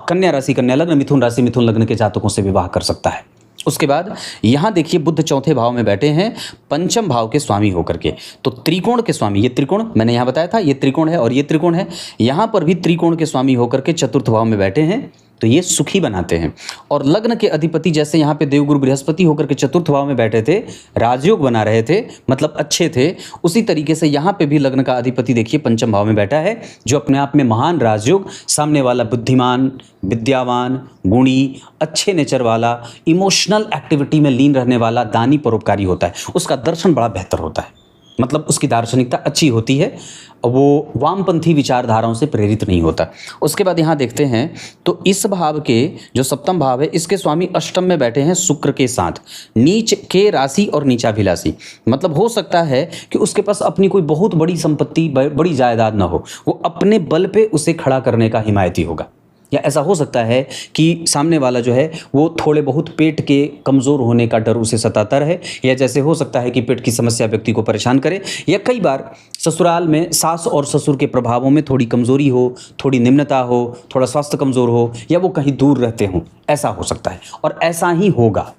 कन्या राशि कन्या लग्न, मिथुन राशि मिथुन लग्न के जातकों से विवाह कर सकता है। उसके बाद यहाँ देखिए बुध चौथे भाव में बैठे हैं पंचम भाव के स्वामी होकर के। तो त्रिकोण के स्वामी, ये त्रिकोण मैंने यहाँ बताया था, ये त्रिकोण है और ये त्रिकोण है। यहाँ पर भी त्रिकोण के स्वामी होकर के चतुर्थ भाव में बैठे हैं तो ये सुखी बनाते हैं। और लग्न के अधिपति जैसे यहाँ पे देवगुरु बृहस्पति होकर के चतुर्थ भाव में बैठे थे, राजयोग बना रहे थे, मतलब अच्छे थे, उसी तरीके से यहाँ पे भी लग्न का अधिपति देखिए पंचम भाव में बैठा है, जो अपने आप में महान राजयोग, सामने वाला बुद्धिमान, विद्यावान, गुणी, अच्छे नेचर वाला, इमोशनल एक्टिविटी में लीन रहने वाला, दानी परोपकारी होता है। उसका दर्शन बड़ा बेहतर होता है, मतलब उसकी दार्शनिकता अच्छी होती है, वो वामपंथी विचारधाराओं से प्रेरित नहीं होता। उसके बाद यहाँ देखते हैं तो इस भाव के जो सप्तम भाव है इसके स्वामी अष्टम में बैठे हैं शुक्र के साथ, नीच के राशि और नीचाभिलाषी। मतलब हो सकता है कि उसके पास अपनी कोई बहुत बड़ी संपत्ति, बड़ी जायदाद ना हो, वो अपने बल पे उसे खड़ा करने का हिमायती होगा। या ऐसा हो सकता है कि सामने वाला जो है वो थोड़े बहुत पेट के कमज़ोर होने का डर उसे सताता रहे, या जैसे हो सकता है कि पेट की समस्या व्यक्ति को परेशान करे, या कई बार ससुराल में सास और ससुर के प्रभावों में थोड़ी कमज़ोरी हो, थोड़ी निम्नता हो, थोड़ा स्वास्थ्य कमज़ोर हो, या वो कहीं दूर रहते हों, ऐसा हो सकता है और ऐसा ही होगा।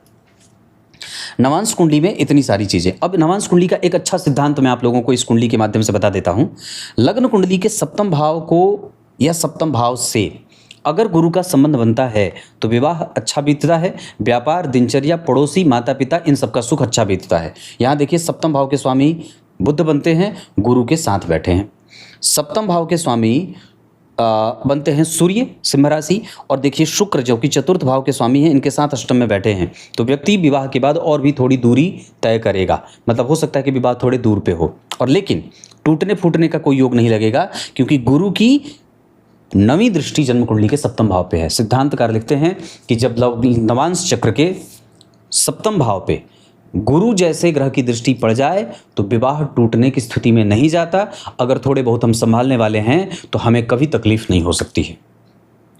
नवांश कुंडली में इतनी सारी चीज़ें। अब नवांश कुंडली का एक अच्छा सिद्धांत मैं आप लोगों को इस कुंडली के माध्यम से बता देता हूँ। लग्न कुंडली के सप्तम भाव को या सप्तम भाव से अगर गुरु का संबंध बनता है तो विवाह अच्छा बीतता है, व्यापार, दिनचर्या, पड़ोसी, माता पिता, इन सब का सुख अच्छा बीतता है। यहाँ देखिए सप्तम भाव के स्वामी बुध बनते हैं, गुरु के साथ बैठे हैं। सप्तम भाव के स्वामी बनते हैं सूर्य सिंह राशि, और देखिए शुक्र जो कि चतुर्थ भाव के स्वामी हैं, इनके साथ अष्टम में बैठे हैं। तो व्यक्ति विवाह के बाद और भी थोड़ी दूरी तय करेगा, मतलब हो सकता है कि विवाह थोड़े दूर पे हो, और लेकिन टूटने फूटने का कोई योग नहीं लगेगा, क्योंकि गुरु की नवीं दृष्टि जन्म कुंडली के सप्तम भाव पे है। सिद्धांतकार लिखते हैं कि जब नवांश चक्र के सप्तम भाव पे गुरु जैसे ग्रह की दृष्टि पड़ जाए तो विवाह टूटने की स्थिति में नहीं जाता। अगर थोड़े बहुत हम संभालने वाले हैं तो हमें कभी तकलीफ नहीं हो सकती है।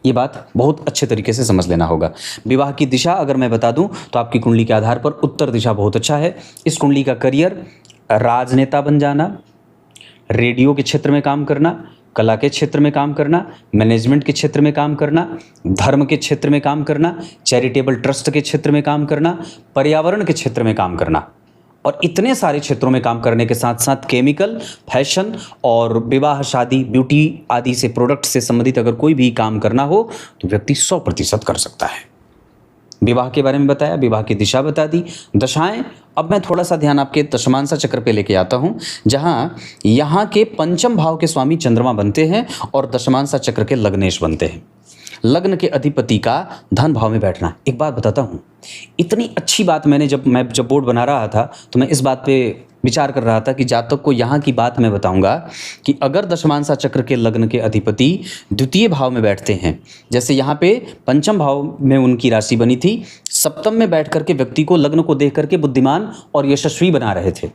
ये बात बहुत अच्छे तरीके से समझ लेना होगा। विवाह की दिशा अगर मैं बता दूं तो आपकी कुंडली के आधार पर उत्तर दिशा बहुत अच्छा है। इस कुंडली का करियर, राजनेता बन जाना, रेडियो के क्षेत्र में काम करना, कला के क्षेत्र में काम करना, मैनेजमेंट के क्षेत्र में काम करना, धर्म के क्षेत्र में काम करना, चैरिटेबल ट्रस्ट के क्षेत्र में काम करना, पर्यावरण के क्षेत्र में काम करना, और इतने सारे क्षेत्रों में काम करने के साथ साथ केमिकल, फैशन और विवाह, शादी, ब्यूटी आदि से प्रोडक्ट से संबंधित अगर कोई भी काम करना हो तो व्यक्ति 100% कर सकता है। विवाह के बारे में बताया, विवाह की दिशा बता दी, दशाएं। अब मैं थोड़ा सा ध्यान आपके दशमांसा चक्र पे लेके आता हूं, जहां यहाँ के पंचम भाव के स्वामी चंद्रमा बनते हैं और दशमांसा चक्र के लग्नेश बनते हैं। लग्न के अधिपति का धन भाव में बैठना। एक बात बताता हूँ, इतनी अच्छी बात मैं जब बोर्ड बना रहा था तो मैं इस बात पे विचार कर रहा था कि जातक को यहाँ की बात मैं बताऊंगा कि अगर दशमांसा चक्र के लग्न के अधिपति द्वितीय भाव में बैठते हैं, जैसे यहाँ पे पंचम भाव में उनकी राशि बनी थी, सप्तम में बैठ करके व्यक्ति को लग्न को देख करके बुद्धिमान और यशस्वी बना रहे थे,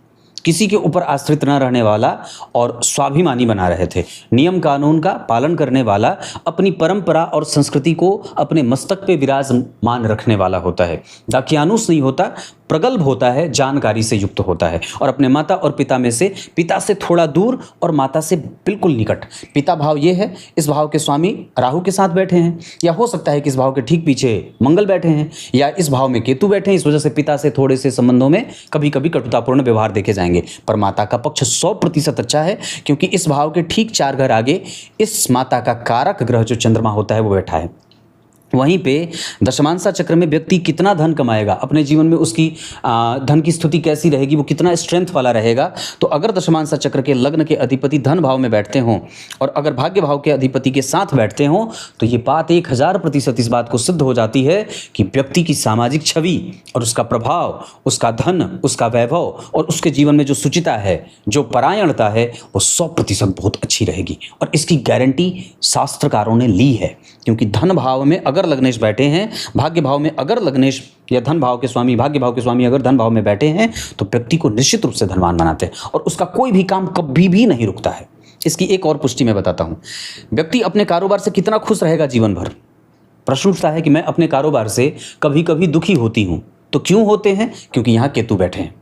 किसी के ऊपर आश्रित न रहने वाला और स्वाभिमानी बना रहे थे, नियम कानून का पालन करने वाला, अपनी परंपरा और संस्कृति को अपने मस्तक पे विराजमान रखने वाला होता है, दाकियानुस नहीं होता, प्रगल्भ होता है, जानकारी से युक्त होता है, और अपने माता और पिता में से पिता से थोड़ा दूर और माता से बिल्कुल निकट। पिता भाव ये है, इस भाव के स्वामी राहु के साथ बैठे हैं, या हो सकता है कि इस भाव के ठीक पीछे मंगल बैठे हैं, या इस भाव में केतु बैठे हैं। इस वजह से पिता से थोड़े से संबंधों में कभी कभी कटुतापूर्ण व्यवहार देखे जाएंगे, पर माता का पक्ष 100% अच्छा है, क्योंकि इस भाव के ठीक 4 घर आगे इस माता का कारक ग्रह जो चंद्रमा होता है वो बैठा है। वहीं पे दशमांसा चक्र में व्यक्ति कितना धन कमाएगा, अपने जीवन में उसकी धन की स्थिति कैसी रहेगी, वो कितना स्ट्रेंथ वाला रहेगा। तो अगर दशमांसा चक्र के लग्न के अधिपति धन भाव में बैठते हों और अगर भाग्य भाव के अधिपति के साथ बैठते हों तो ये बात 1000% इस बात को सिद्ध हो जाती है कि व्यक्ति की सामाजिक छवि और उसका प्रभाव, उसका धन, उसका वैभव और उसके जीवन में जो सुचिता है, जो परायणता है, वो 100% बहुत अच्छी रहेगी। और इसकी गारंटी शास्त्रकारों ने ली है, क्योंकि धन भाव में अगर अगर लग्नेश बैठे हैं, भाग्य भाव में अगर लग्नेश या धन भाव के स्वामी, भाग्य भाव के स्वामी अगर धन भाव में बैठे हैं तो व्यक्ति को निश्चित रूप से धनवान बनाते हैं और उसका कोई भी काम कभी भी नहीं रुकता है। इसकी एक और पुष्टि मैं बताता हूं। व्यक्ति अपने कारोबार से कितना खुश रहेगा जीवन भर। प्रश्न उठता है कि मैं अपने कारोबार से कभी कभी दुखी होती हूं, तो क्यों होते हैं? क्योंकि यहां केतु बैठे हैं।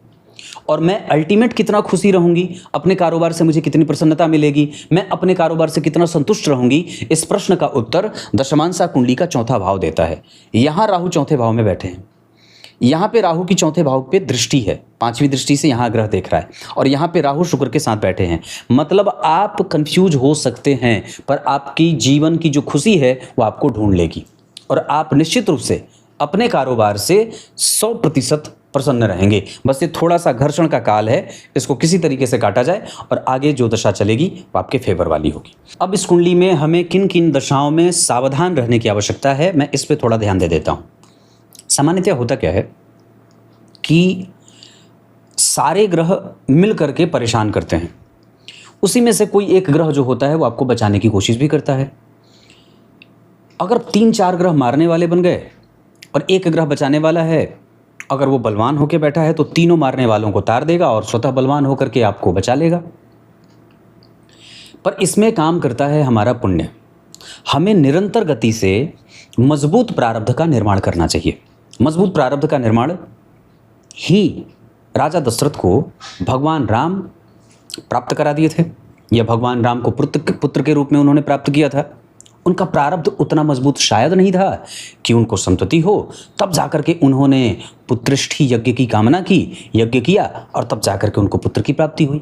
और मैं अल्टीमेट कितना खुशी रहूंगी, अपने कारोबार से मुझे कितनी प्रसन्नता मिलेगी, मैं अपने कारोबार से कितना संतुष्ट रहूंगी, इस प्रश्न का उत्तर दशमांशा कुंडली का चौथा भाव देता है। यहां राहु चौथे भाव में बैठे हैं, यहां पे राहु की चौथे भाव पे दृष्टि है, पांचवी दृष्टि से यहां ग्रह देख रहा है और यहां पे राहु शुक्र के साथ बैठे हैं। मतलब आप कंफ्यूज हो सकते हैं, पर आपकी जीवन की जो खुशी है वो आपको ढूंढ लेगी और आप निश्चित रूप से अपने कारोबार से 100% प्रसन्न रहेंगे। बस ये थोड़ा सा घर्षण का काल है, इसको किसी तरीके से काटा जाए और आगे जो दशा चलेगी वो आपके फेवर वाली होगी। अब इस कुंडली में हमें किन किन दशाओं में सावधान रहने की आवश्यकता है, मैं इस पे थोड़ा ध्यान दे देता हूं। सामान्यतः होता क्या है कि सारे ग्रह मिल करके परेशान करते हैं, उसी में से कोई एक ग्रह जो होता है वो आपको बचाने की कोशिश भी करता है। अगर 3-4 ग्रह मारने वाले बन गए और एक ग्रह बचाने वाला है, अगर वो बलवान होकर बैठा है तो तीनों मारने वालों को तार देगा और स्वतः बलवान होकर के आपको बचा लेगा। पर इसमें काम करता है हमारा पुण्य। हमें निरंतर गति से मजबूत प्रारब्ध का निर्माण करना चाहिए। मजबूत प्रारब्ध का निर्माण ही राजा दशरथ को भगवान राम प्राप्त करा दिए थे, या भगवान राम को पुत्र के रूप में उन्होंने प्राप्त किया था। उनका प्रारब्ध उतना मजबूत शायद नहीं था कि उनको संतति हो, तब जाकर के उन्होंने पुत्रेष्ठी यज्ञ की कामना की, यज्ञ किया और तब जाकर के उनको पुत्र की प्राप्ति हुई।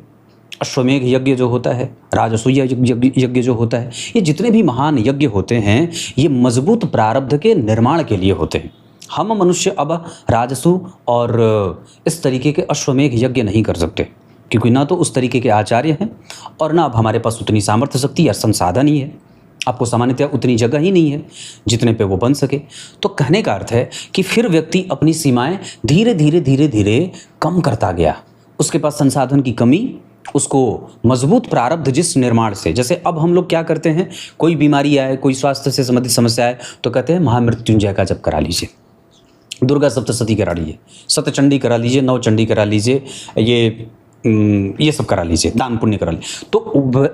अश्वमेघ यज्ञ जो होता है, राजसूय यज्ञ जो होता है, ये जितने भी महान यज्ञ होते हैं ये मजबूत प्रारब्ध के निर्माण के लिए होते हैं। हम मनुष्य अब राजसु और इस तरीके के अश्वमेघ यज्ञ नहीं कर सकते, क्योंकि ना तो उस तरीके के आचार्य हैं और ना अब हमारे पास उतनी सामर्थ्य शक्ति या संसाधन ही है। आपको सामान्यतः उतनी जगह ही नहीं है जितने पे वो बन सके। तो कहने का अर्थ है कि फिर व्यक्ति अपनी सीमाएं धीरे धीरे कम करता गया। उसके पास संसाधन की कमी उसको मजबूत प्रारब्ध जिस निर्माण से, जैसे अब हम लोग क्या करते हैं, कोई बीमारी आए, कोई स्वास्थ्य से संबंधित समस्या आए तो कहते हैं महामृत्युंजय का जप करा लीजिए, दुर्गा सप्तशती करा लीजिए, सतचंडी करा लीजिए, नवचंडी करा लीजिए, ये सब करा लीजिए, दान पुण्य करा लीजिए। तो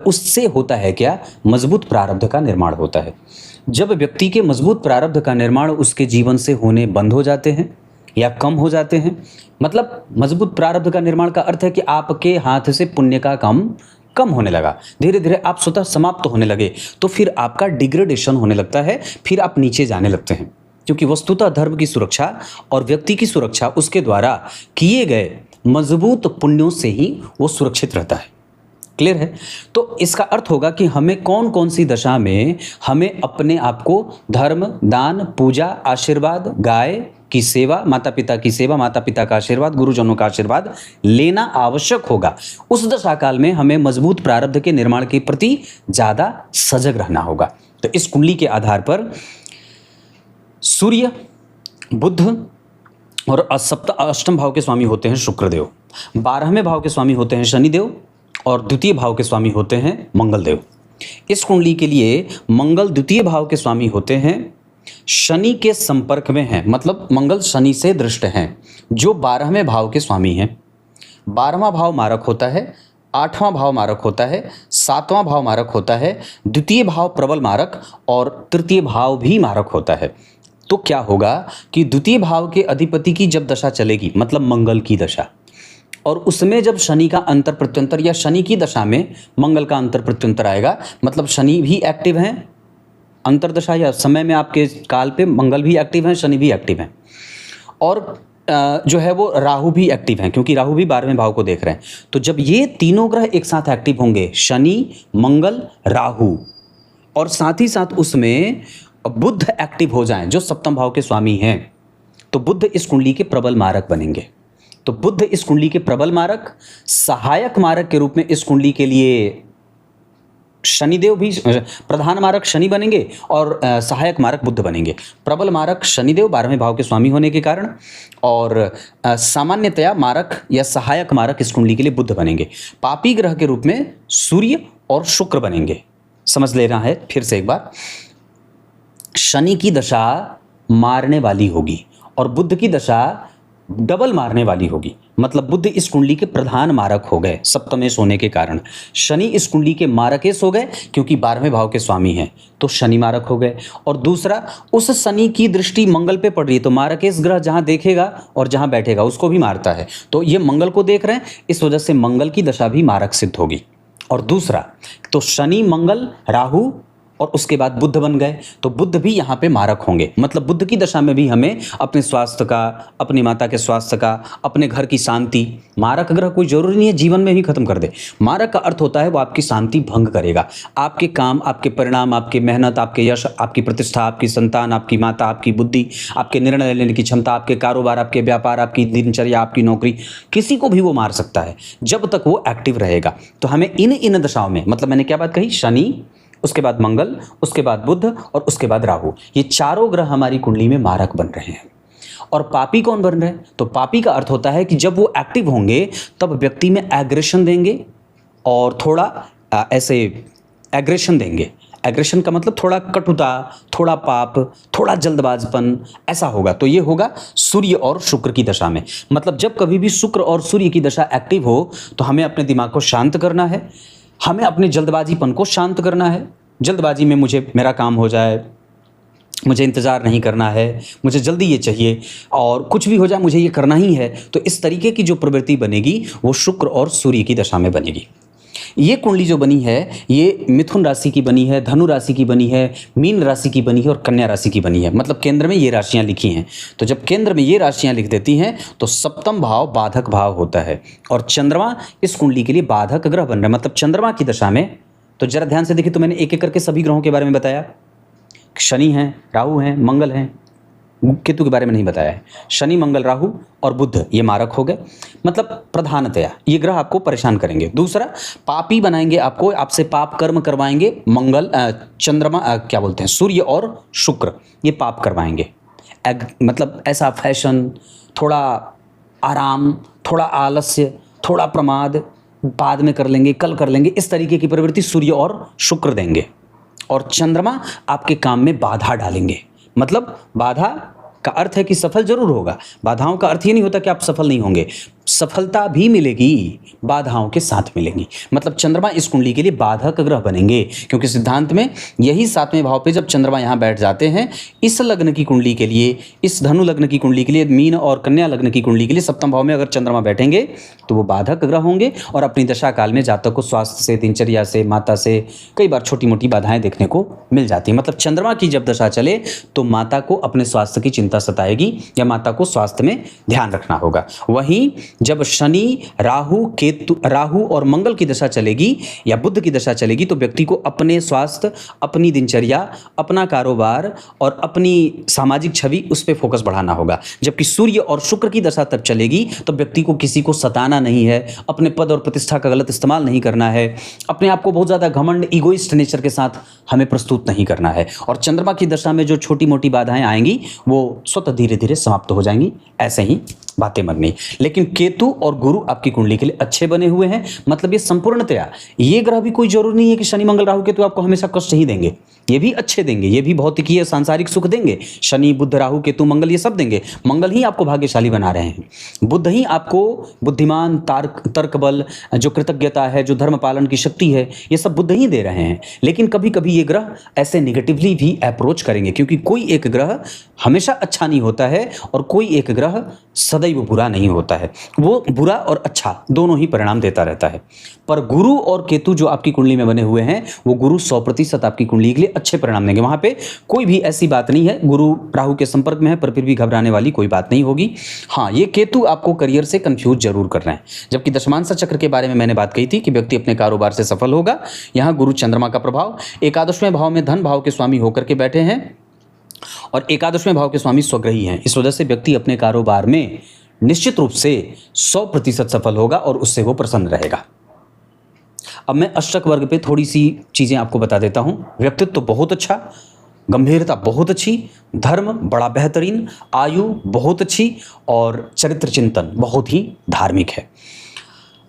उससे होता है क्या, मजबूत प्रारब्ध का निर्माण होता है। जब व्यक्ति के मजबूत प्रारब्ध का निर्माण उसके जीवन से होने बंद हो जाते हैं या कम हो जाते हैं, मतलब मजबूत प्रारब्ध का निर्माण का अर्थ है कि आपके हाथ से पुण्य का काम कम होने लगा, धीरे धीरे आप स्वतः समाप्त होने लगे, तो फिर आपका डिग्रेडेशन होने लगता है, फिर आप नीचे जाने लगते हैं। क्योंकि वस्तुतः धर्म की सुरक्षा और व्यक्ति की सुरक्षा उसके द्वारा किए गए मजबूत पुण्यों से ही वो सुरक्षित रहता है। क्लियर है? तो इसका अर्थ होगा कि हमें कौन कौन सी दशा में हमें अपने आप को धर्म, दान, पूजा, आशीर्वाद, गाय की सेवा, माता पिता की सेवा, माता पिता का आशीर्वाद, गुरुजनों का आशीर्वाद लेना आवश्यक होगा। उस दशा काल में हमें मजबूत प्रारब्ध के निर्माण के प्रति ज़्यादा सजग रहना होगा। तो इस कुंडली के आधार पर सूर्य, बुध और अष्टम भाव के स्वामी होते हैं शुक्रदेव, 12वें भाव के स्वामी होते हैं शनिदेव और द्वितीय भाव के स्वामी होते हैं मंगलदेव। इस कुंडली के लिए मंगल द्वितीय भाव के स्वामी होते हैं, शनि के संपर्क में हैं, मतलब मंगल शनि से दृष्ट हैं, जो 12वें भाव के स्वामी हैं। 12वां भाव मारक होता है, 8वां भाव मारक होता है, 7वां भाव मारक होता है, द्वितीय भाव प्रबल मारक और तृतीय भाव भी मारक होता है। तो क्या होगा कि द्वितीय भाव के अधिपति की जब दशा चलेगी, मतलब मंगल की दशा, और उसमें जब शनि का अंतर प्रत्यंतर या शनि की दशा में मंगल का अंतर प्रत्यंतर आएगा, मतलब शनि भी एक्टिव हैं अंतरदशा या समय में, आपके काल पे मंगल भी एक्टिव हैं, शनि भी एक्टिव हैं, और जो है वो राहु भी एक्टिव हैं, क्योंकि राहु भी 12वें भाव को देख रहे हैं। तो जब ये तीनों ग्रह एक साथ एक्टिव होंगे, शनि, मंगल, राहु, और साथ ही साथ उसमें बुध एक्टिव हो जाएं जो सप्तम भाव के स्वामी हैं, तो बुध इस कुंडली के प्रबल मारक बनेंगे। तो बुध इस कुंडली के प्रबल मारक, सहायक मारक के रूप में इस कुंडली के लिए शनिदेव भी, प्रधान मारक शनि बनेंगे और सहायक मारक बुध बनेंगे। प्रबल मारक शनिदेव 12वें भाव के स्वामी होने के कारण, और सामान्यतया मारक या सहायक मारक इस कुंडली के लिए बुध बनेंगे। पापी ग्रह के रूप में सूर्य और शुक्र बनेंगे। समझ लेना है फिर से एक बार, शनि की दशा मारने वाली होगी और बुध की दशा डबल मारने वाली होगी। मतलब बुध इस कुंडली के प्रधान मारक हो गए सप्तमेश होने के कारण। शनि इस कुंडली के मारकेश हो गए क्योंकि 12वें भाव के स्वामी हैं, तो शनि मारक हो गए। और दूसरा, उस शनि की दृष्टि मंगल पे पड़ रही है, तो मारकेश ग्रह जहां देखेगा और जहां बैठेगा उसको भी मारता है, तो ये मंगल को देख रहे हैं, इस वजह से मंगल की दशा भी मारक सिद्ध होगी। और दूसरा, तो शनि मंगल राहु और उसके बाद बुध बन गए, तो बुध भी यहाँ पे मारक होंगे। मतलब बुध की दशा में भी हमें अपने स्वास्थ्य का, अपनी माता के स्वास्थ्य का, अपने घर की शांति, मारक ग्रह कोई जरूरी नहीं है जीवन में ही खत्म कर दे। मारक का अर्थ होता है वो आपकी शांति भंग करेगा, आपके काम, आपके परिणाम, आपके मेहनत, आपके यश, आपकी प्रतिष्ठा, आपकी संतान, आपकी माता, आपकी बुद्धि, आपके निर्णय लेने की क्षमता, आपके कारोबार, आपके व्यापार, आपकी दिनचर्या, आपकी नौकरी, किसी को भी वो मार सकता है जब तक वो एक्टिव रहेगा। तो हमें इन दशाओं में, मतलब मैंने क्या बात कही, शनि, उसके बाद मंगल, उसके बाद बुध और उसके बाद राहु, ये चारों ग्रह हमारी कुंडली में मारक बन रहे हैं। और पापी कौन बन रहे हैं? तो पापी का अर्थ होता है कि जब वो एक्टिव होंगे तब व्यक्ति में एग्रेशन देंगे और थोड़ा ऐसे एग्रेशन देंगे। एग्रेशन का मतलब थोड़ा कटुता, थोड़ा पाप, थोड़ा जल्दबाजपन, ऐसा होगा। तो ये होगा सूर्य और शुक्र की दशा में। मतलब जब कभी भी शुक्र और सूर्य की दशा एक्टिव हो तो हमें अपने दिमाग को शांत करना है, हमें अपने जल्दबाजीपन को शांत करना है। जल्दबाजी में मुझे मेरा काम हो जाए, मुझे इंतज़ार नहीं करना है, मुझे जल्दी ये चाहिए और कुछ भी हो जाए मुझे ये करना ही है। तो इस तरीके की जो प्रवृत्ति बनेगी वो शुक्र और सूर्य की दशा में बनेगी। ये कुंडली जो बनी है ये मिथुन राशि की बनी है, धनु राशि की बनी है, मीन राशि की बनी है और कन्या राशि की बनी है। मतलब केंद्र में ये राशियां लिखी हैं। तो जब केंद्र में ये राशियां लिख देती हैं तो सप्तम भाव बाधक भाव होता है और चंद्रमा इस कुंडली के लिए बाधक ग्रह बन रहा है। मतलब चंद्रमा की दशा में, तो जरा ध्यान से देखिए, तो मैंने एक एक करके सभी ग्रहों के बारे में बताया। शनि हैं, राहु हैं, मंगल हैं, केतु के बारे में नहीं बताया है। शनि, मंगल, राहु और बुध ये मारक हो गए। मतलब प्रधानतया ये ग्रह आपको परेशान करेंगे। दूसरा, पापी बनाएंगे आपको, आपसे पाप कर्म करवाएंगे। मंगल, चंद्रमा, क्या बोलते हैं, सूर्य और शुक्र ये पाप करवाएंगे। मतलब ऐसा फैशन, थोड़ा आराम, थोड़ा आलस्य, थोड़ा प्रमाद, बाद में कर लेंगे, कल कर लेंगे, इस तरीके की प्रवृत्ति सूर्य और शुक्र देंगे। और चंद्रमा आपके काम में बाधा डालेंगे। मतलब बाधा का अर्थ है कि सफल जरूर होगा, बाधाओं का अर्थ ये नहीं होता कि आप सफल नहीं होंगे, सफलता भी मिलेगी, बाधाओं के साथ मिलेंगी। मतलब चंद्रमा इस कुंडली के लिए बाधक ग्रह बनेंगे, क्योंकि सिद्धांत में यही 7वें भाव पे जब चंद्रमा यहाँ बैठ जाते हैं, इस लग्न की कुंडली के लिए, इस धनु लग्न की कुंडली के लिए, मीन और कन्या लग्न की कुंडली के लिए सप्तम भाव में अगर चंद्रमा बैठेंगे तो वो बाधक ग्रह होंगे और अपनी दशा काल में जातक को स्वास्थ्य से, दिनचर्या से, माता से कई बार छोटी मोटी बाधाएं देखने को मिल जाती हैं। मतलब चंद्रमा की जब दशा चले तो माता को अपने स्वास्थ्य की चिंता सताएगी या माता को स्वास्थ्य में ध्यान रखना होगा। वहीं जब शनि, राहु और मंगल की दशा चलेगी या बुध की दशा चलेगी तो व्यक्ति को अपने स्वास्थ्य, अपनी दिनचर्या, अपना कारोबार और अपनी सामाजिक छवि उस पर फोकस बढ़ाना होगा। जबकि सूर्य और शुक्र की दशा तब चलेगी तो व्यक्ति को किसी को सताना नहीं है, अपने पद और प्रतिष्ठा का गलत इस्तेमाल नहीं करना है, अपने आप को बहुत ज़्यादा घमंड, ईगोइस्ट नेचर के साथ हमें प्रस्तुत नहीं करना है। और चंद्रमा की दशा में जो छोटी मोटी बाधाएं आएंगी वो स्वतः धीरे धीरे समाप्त हो जाएंगी। ऐसे ही बातें बननी। लेकिन केतु और गुरु आपकी कुंडली के लिए अच्छे बने हुए हैं। मतलब ये संपूर्णतया, ये ग्रह भी कोई जरूरी नहीं है कि शनि, मंगल, राहु, केतु आपको हमेशा कष्ट ही देंगे, ये भी अच्छे देंगे, ये भी भौतिकीय सांसारिक सुख देंगे। शनि, बुध, राहु, केतु, मंगल ये सब देंगे। मंगल ही आपको भाग्यशाली बना रहे हैं, बुध ही आपको बुद्धिमान, तर्क बल, जो कृतज्ञता है, जो धर्म पालन की शक्ति है, ये सब बुध ही दे रहे हैं। लेकिन कभी कभी ये ग्रह ऐसे निगेटिवली भी अप्रोच करेंगे, क्योंकि कोई एक ग्रह हमेशा अच्छा नहीं होता है और कोई एक ग्रह सदैव बुरा नहीं होता है। वो बुरा और अच्छा दोनों ही परिणाम देता रहता है। पर गुरु और केतु जो आपकी कुंडली में बने हुए हैं वो गुरु 100% आपकी कुंडली के लिए अच्छे परिणाम देंगे। वहां पे कोई भी ऐसी बात नहीं है गुरु राहु के संपर्क में है पर फिर भी घबराने वाली कोई बात नहीं होगी। हाँ, ये केतु आपको करियर से कंफ्यूज जरूर कर रहे हैं। जबकि दशमांश चक्र के बारे में मैंने बात कही थी कि व्यक्ति अपने कारोबार से सफल होगा। यहाँ गुरु चंद्रमा का प्रभाव 11वें भाव में धन भाव के स्वामी होकर के बैठे हैं और 11वें भाव के स्वामी स्वग्रही हैं। इस वजह से व्यक्ति अपने कारोबार में निश्चित रूप से 100% सफल होगा और उससे वो प्रसन्न रहेगा। अब मैं अष्टक वर्ग पे थोड़ी सी चीज़ें आपको बता देता हूँ। व्यक्तित्व तो बहुत अच्छा, गंभीरता बहुत अच्छी, धर्म बड़ा बेहतरीन, आयु बहुत अच्छी और चरित्र चिंतन बहुत ही धार्मिक है।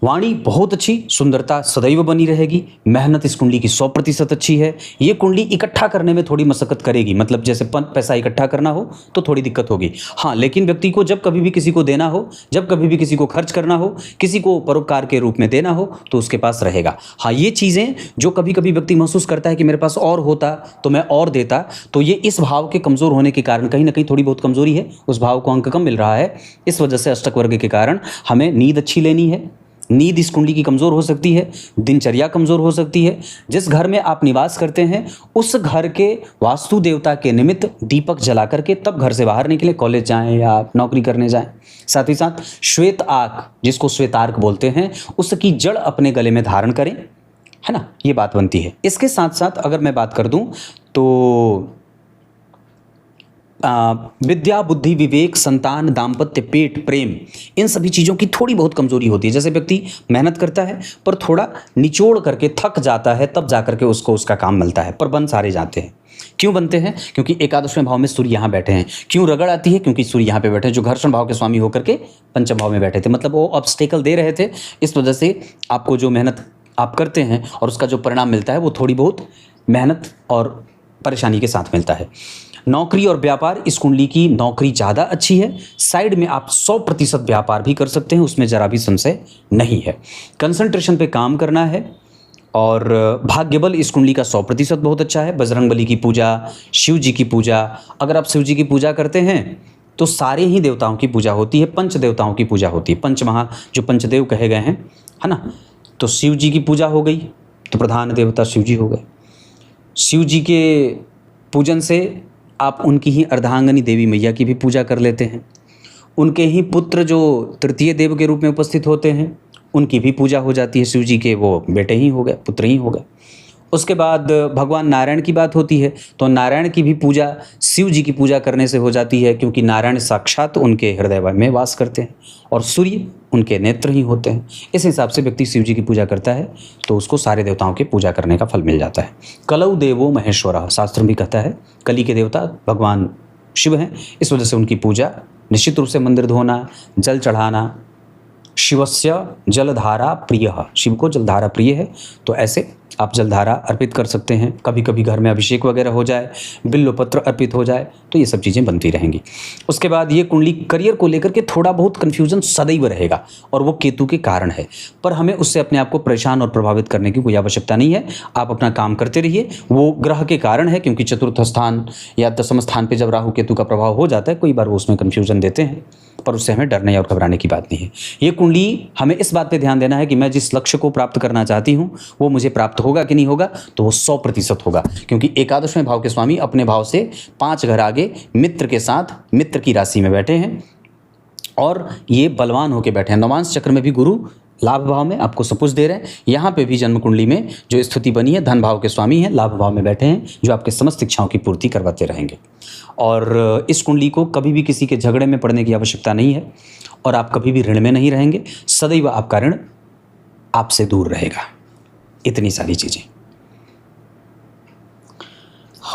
वाणी बहुत अच्छी, सुंदरता सदैव बनी रहेगी। मेहनत इस कुंडली की 100% अच्छी है। ये कुंडली इकट्ठा करने में थोड़ी मशक्कत करेगी, मतलब जैसे पैसा इकट्ठा करना हो तो थोड़ी दिक्कत होगी। हाँ, लेकिन व्यक्ति को जब कभी भी किसी को देना हो, जब कभी भी किसी को खर्च करना हो, किसी को परोपकार के रूप में देना हो, तो उसके पास रहेगा। हाँ, ये चीज़ें जो कभी कभी व्यक्ति महसूस करता है कि मेरे पास और होता तो मैं और देता, तो ये इस भाव के कमज़ोर होने के कारण कहीं ना कहीं थोड़ी बहुत कमज़ोरी है, उस भाव को अंक कम मिल रहा है। इस वजह से अष्टक वर्ग के कारण हमें नींद अच्छी लेनी है। नींद इस कुंडली की कमज़ोर हो सकती है, दिनचर्या कमज़ोर हो सकती है। जिस घर में आप निवास करते हैं उस घर के वास्तु देवता के निमित्त दीपक जला करके तब घर से बाहर निकले, कॉलेज जाएं या नौकरी करने जाएं। साथ ही साथ श्वेत आक, जिसको श्वेतार्क बोलते हैं, उसकी जड़ अपने गले में धारण करें, है ना, ये बात बनती है। इसके साथ साथ अगर मैं बात कर दूं तो विद्या, बुद्धि, विवेक, संतान, दाम्पत्य, पेट, प्रेम, इन सभी चीज़ों की थोड़ी बहुत कमजोरी होती है। जैसे व्यक्ति मेहनत करता है पर थोड़ा निचोड़ करके थक जाता है, तब जाकर के उसको उसका काम मिलता है, पर बन सारे जाते हैं। क्यों बनते हैं? क्योंकि एकादशवें भाव में सूर्य यहाँ बैठे हैं। क्यों रगड़ आती है? क्योंकि सूर्य यहाँ पे बैठे हैं, जो घर्षण भाव के स्वामी होकर के पंचम भाव में बैठे थे, मतलब वो ऑब्स्टेकल दे रहे थे। इस वजह से आपको जो मेहनत आप करते हैं और उसका जो परिणाम मिलता है वो थोड़ी बहुत मेहनत और परेशानी के साथ मिलता है। नौकरी और व्यापार, इस कुंडली की नौकरी ज़्यादा अच्छी है। साइड में आप 100% व्यापार भी कर सकते हैं, उसमें ज़रा भी संशय नहीं है। कंसंट्रेशन पे काम करना है। और भाग्य बल इस कुंडली का 100% बहुत अच्छा है। बजरंगबली की पूजा, शिव जी की पूजा, अगर आप शिव जी की पूजा करते हैं तो सारे ही देवताओं की पूजा होती है, पंच देवताओं की पूजा होती है। पंचमहा जो पंचदेव कहे गए हैं, है ना, तो शिव जी की पूजा हो गई तो प्रधान देवता शिव जी हो गए। शिव जी के पूजन से आप उनकी ही अर्धांगिनी देवी मैया की भी पूजा कर लेते हैं। उनके ही पुत्र जो तृतीय देव के रूप में उपस्थित होते हैं उनकी भी पूजा हो जाती है। शिव जी के वो बेटे ही हो गए, पुत्र ही हो गए। उसके बाद भगवान नारायण की बात होती है तो नारायण की भी पूजा शिव जी की पूजा करने से हो जाती है, क्योंकि नारायण साक्षात उनके हृदय में वास करते हैं और सूर्य उनके नेत्र ही होते हैं। इस हिसाब से व्यक्ति शिव जी की पूजा करता है तो उसको सारे देवताओं की पूजा करने का फल मिल जाता है। कलौ देवो महेश्वरः, शास्त्र भी कहता है कली के देवता भगवान शिव हैं। इस वजह से उनकी पूजा निश्चित रूप से मंदिर धोना, जल चढ़ाना। शिवस्य जलधारा प्रिय, शिव को जलधारा प्रिय है, तो ऐसे आप जलधारा अर्पित कर सकते हैं। कभी कभी घर में अभिषेक वगैरह हो जाए, बिल्वपत्र अर्पित हो जाए, तो ये सब चीज़ें बनती रहेंगी। उसके बाद ये कुंडली करियर को लेकर के थोड़ा बहुत कन्फ्यूजन सदैव रहेगा और वो केतु के कारण है, पर हमें उससे अपने आप को परेशान और प्रभावित करने की कोई आवश्यकता नहीं है। आप अपना काम करते रहिए। वो ग्रह के कारण है, क्योंकि चतुर्थ स्थान या दशम स्थान पर जब राहु केतु का प्रभाव हो जाता है, कई बार वो उसमें कन्फ्यूजन देते हैं, पर उससे हमें डरने और घबराने की बात नहीं है। ये कुंडली हमें इस बात पे ध्यान देना है कि मैं जिस लक्ष्य को प्राप्त करना चाहती हूँ वो मुझे प्राप्त होगा कि नहीं होगा, तो वो 100% होगा, क्योंकि एकादशवें भाव के स्वामी अपने भाव से 5 घर आगे मित्र के साथ मित्र की राशि में बैठे हैं और ये बलवान होकर बैठे हैं। नवांश चक्र में भी गुरु लाभ भाव में आपको सब कुछ दे रहे हैं। यहाँ पे भी जन्म कुंडली में जो स्थिति बनी है, धन भाव के स्वामी हैं, लाभ भाव में बैठे हैं, जो आपके समस्त इच्छाओं की पूर्ति करवाते रहेंगे। और इस कुंडली को कभी भी किसी के झगड़े में पड़ने की आवश्यकता नहीं है और आप कभी भी ऋण में नहीं रहेंगे। सदैव आपका ऋण आपसे दूर रहेगा। इतनी सारी चीज़ें।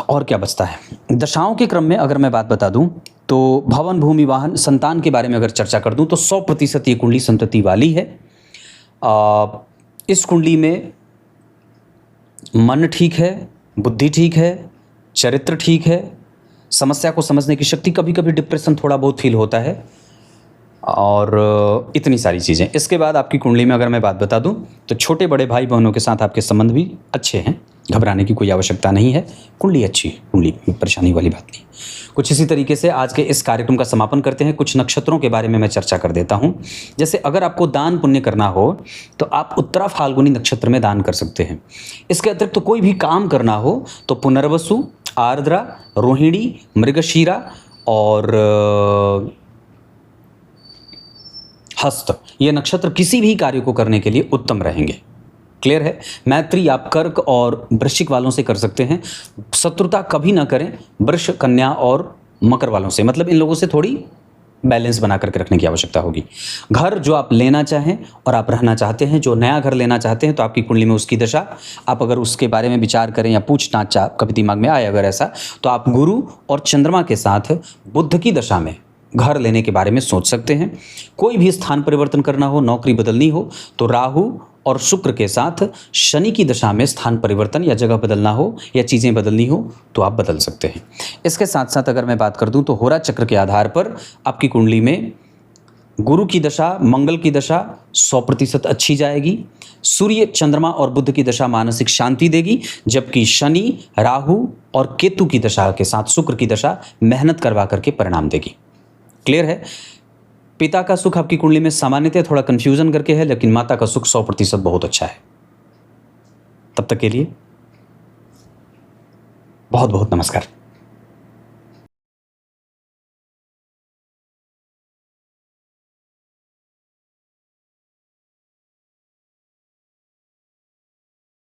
और क्या बचता है? दशाओं के क्रम में अगर मैं बात बता दूं तो भवन, भूमि, वाहन, संतान के बारे में अगर चर्चा कर दूं तो 100% ये कुंडली संतति वाली है। इस कुंडली में मन ठीक है, बुद्धि ठीक है, चरित्र ठीक है, समस्या को समझने की शक्ति, कभी कभी डिप्रेशन थोड़ा बहुत फील होता है, और इतनी सारी चीज़ें। इसके बाद आपकी कुंडली में अगर मैं बात बता दूं तो छोटे बड़े भाई बहनों के साथ आपके संबंध भी अच्छे हैं, घबराने की कोई आवश्यकता नहीं है। कुंडली अच्छी है, कुंडली में परेशानी वाली बात नहीं। कुछ इसी तरीके से आज के इस कार्यक्रम का समापन करते हैं। कुछ नक्षत्रों के बारे में मैं चर्चा कर देता हूं। जैसे अगर आपको दान पुण्य करना हो तो आप उत्तरा फाल्गुनी नक्षत्र में दान कर सकते हैं। इसके अतिरिक्त तो कोई भी काम करना हो तो पुनर्वसु, आर्द्रा, रोहिणी, मृगशीरा और हस्त, ये नक्षत्र किसी भी कार्य को करने के लिए उत्तम रहेंगे। क्लियर है? मैत्री आप कर्क और वृश्चिक वालों से कर सकते हैं। शत्रुता कभी ना करें वृष, कन्या और मकर वालों से, मतलब इन लोगों से थोड़ी बैलेंस बना करके रखने की आवश्यकता होगी। घर जो आप लेना चाहें और आप रहना चाहते हैं, जो नया घर लेना चाहते हैं, तो आपकी कुंडली में उसकी दशा, आप अगर उसके बारे में विचार करें या पूछताछ कभी दिमाग में आए अगर ऐसा, तो आप गुरु और चंद्रमा के साथ बुध की दशा में घर लेने के बारे में सोच सकते हैं। कोई भी स्थान परिवर्तन करना हो, नौकरी बदलनी हो, तो राहु और शुक्र के साथ शनि की दशा में स्थान परिवर्तन या जगह बदलना हो या चीज़ें बदलनी हो तो आप बदल सकते हैं। इसके साथ साथ अगर मैं बात कर दूं तो होरा चक्र के आधार पर आपकी कुंडली में गुरु की दशा, मंगल की दशा 100% अच्छी जाएगी। सूर्य, चंद्रमा और बुध की दशा मानसिक शांति देगी, जबकि शनि, राहु और केतु की दशा के साथ शुक्र की दशा मेहनत करवा करके परिणाम देगी। क्लियर है? पिता का सुख आपकी कुंडली में सामान्यतः थोड़ा कंफ्यूजन करके है, लेकिन माता का सुख 100% बहुत अच्छा है। तब तक के लिए बहुत बहुत नमस्कार।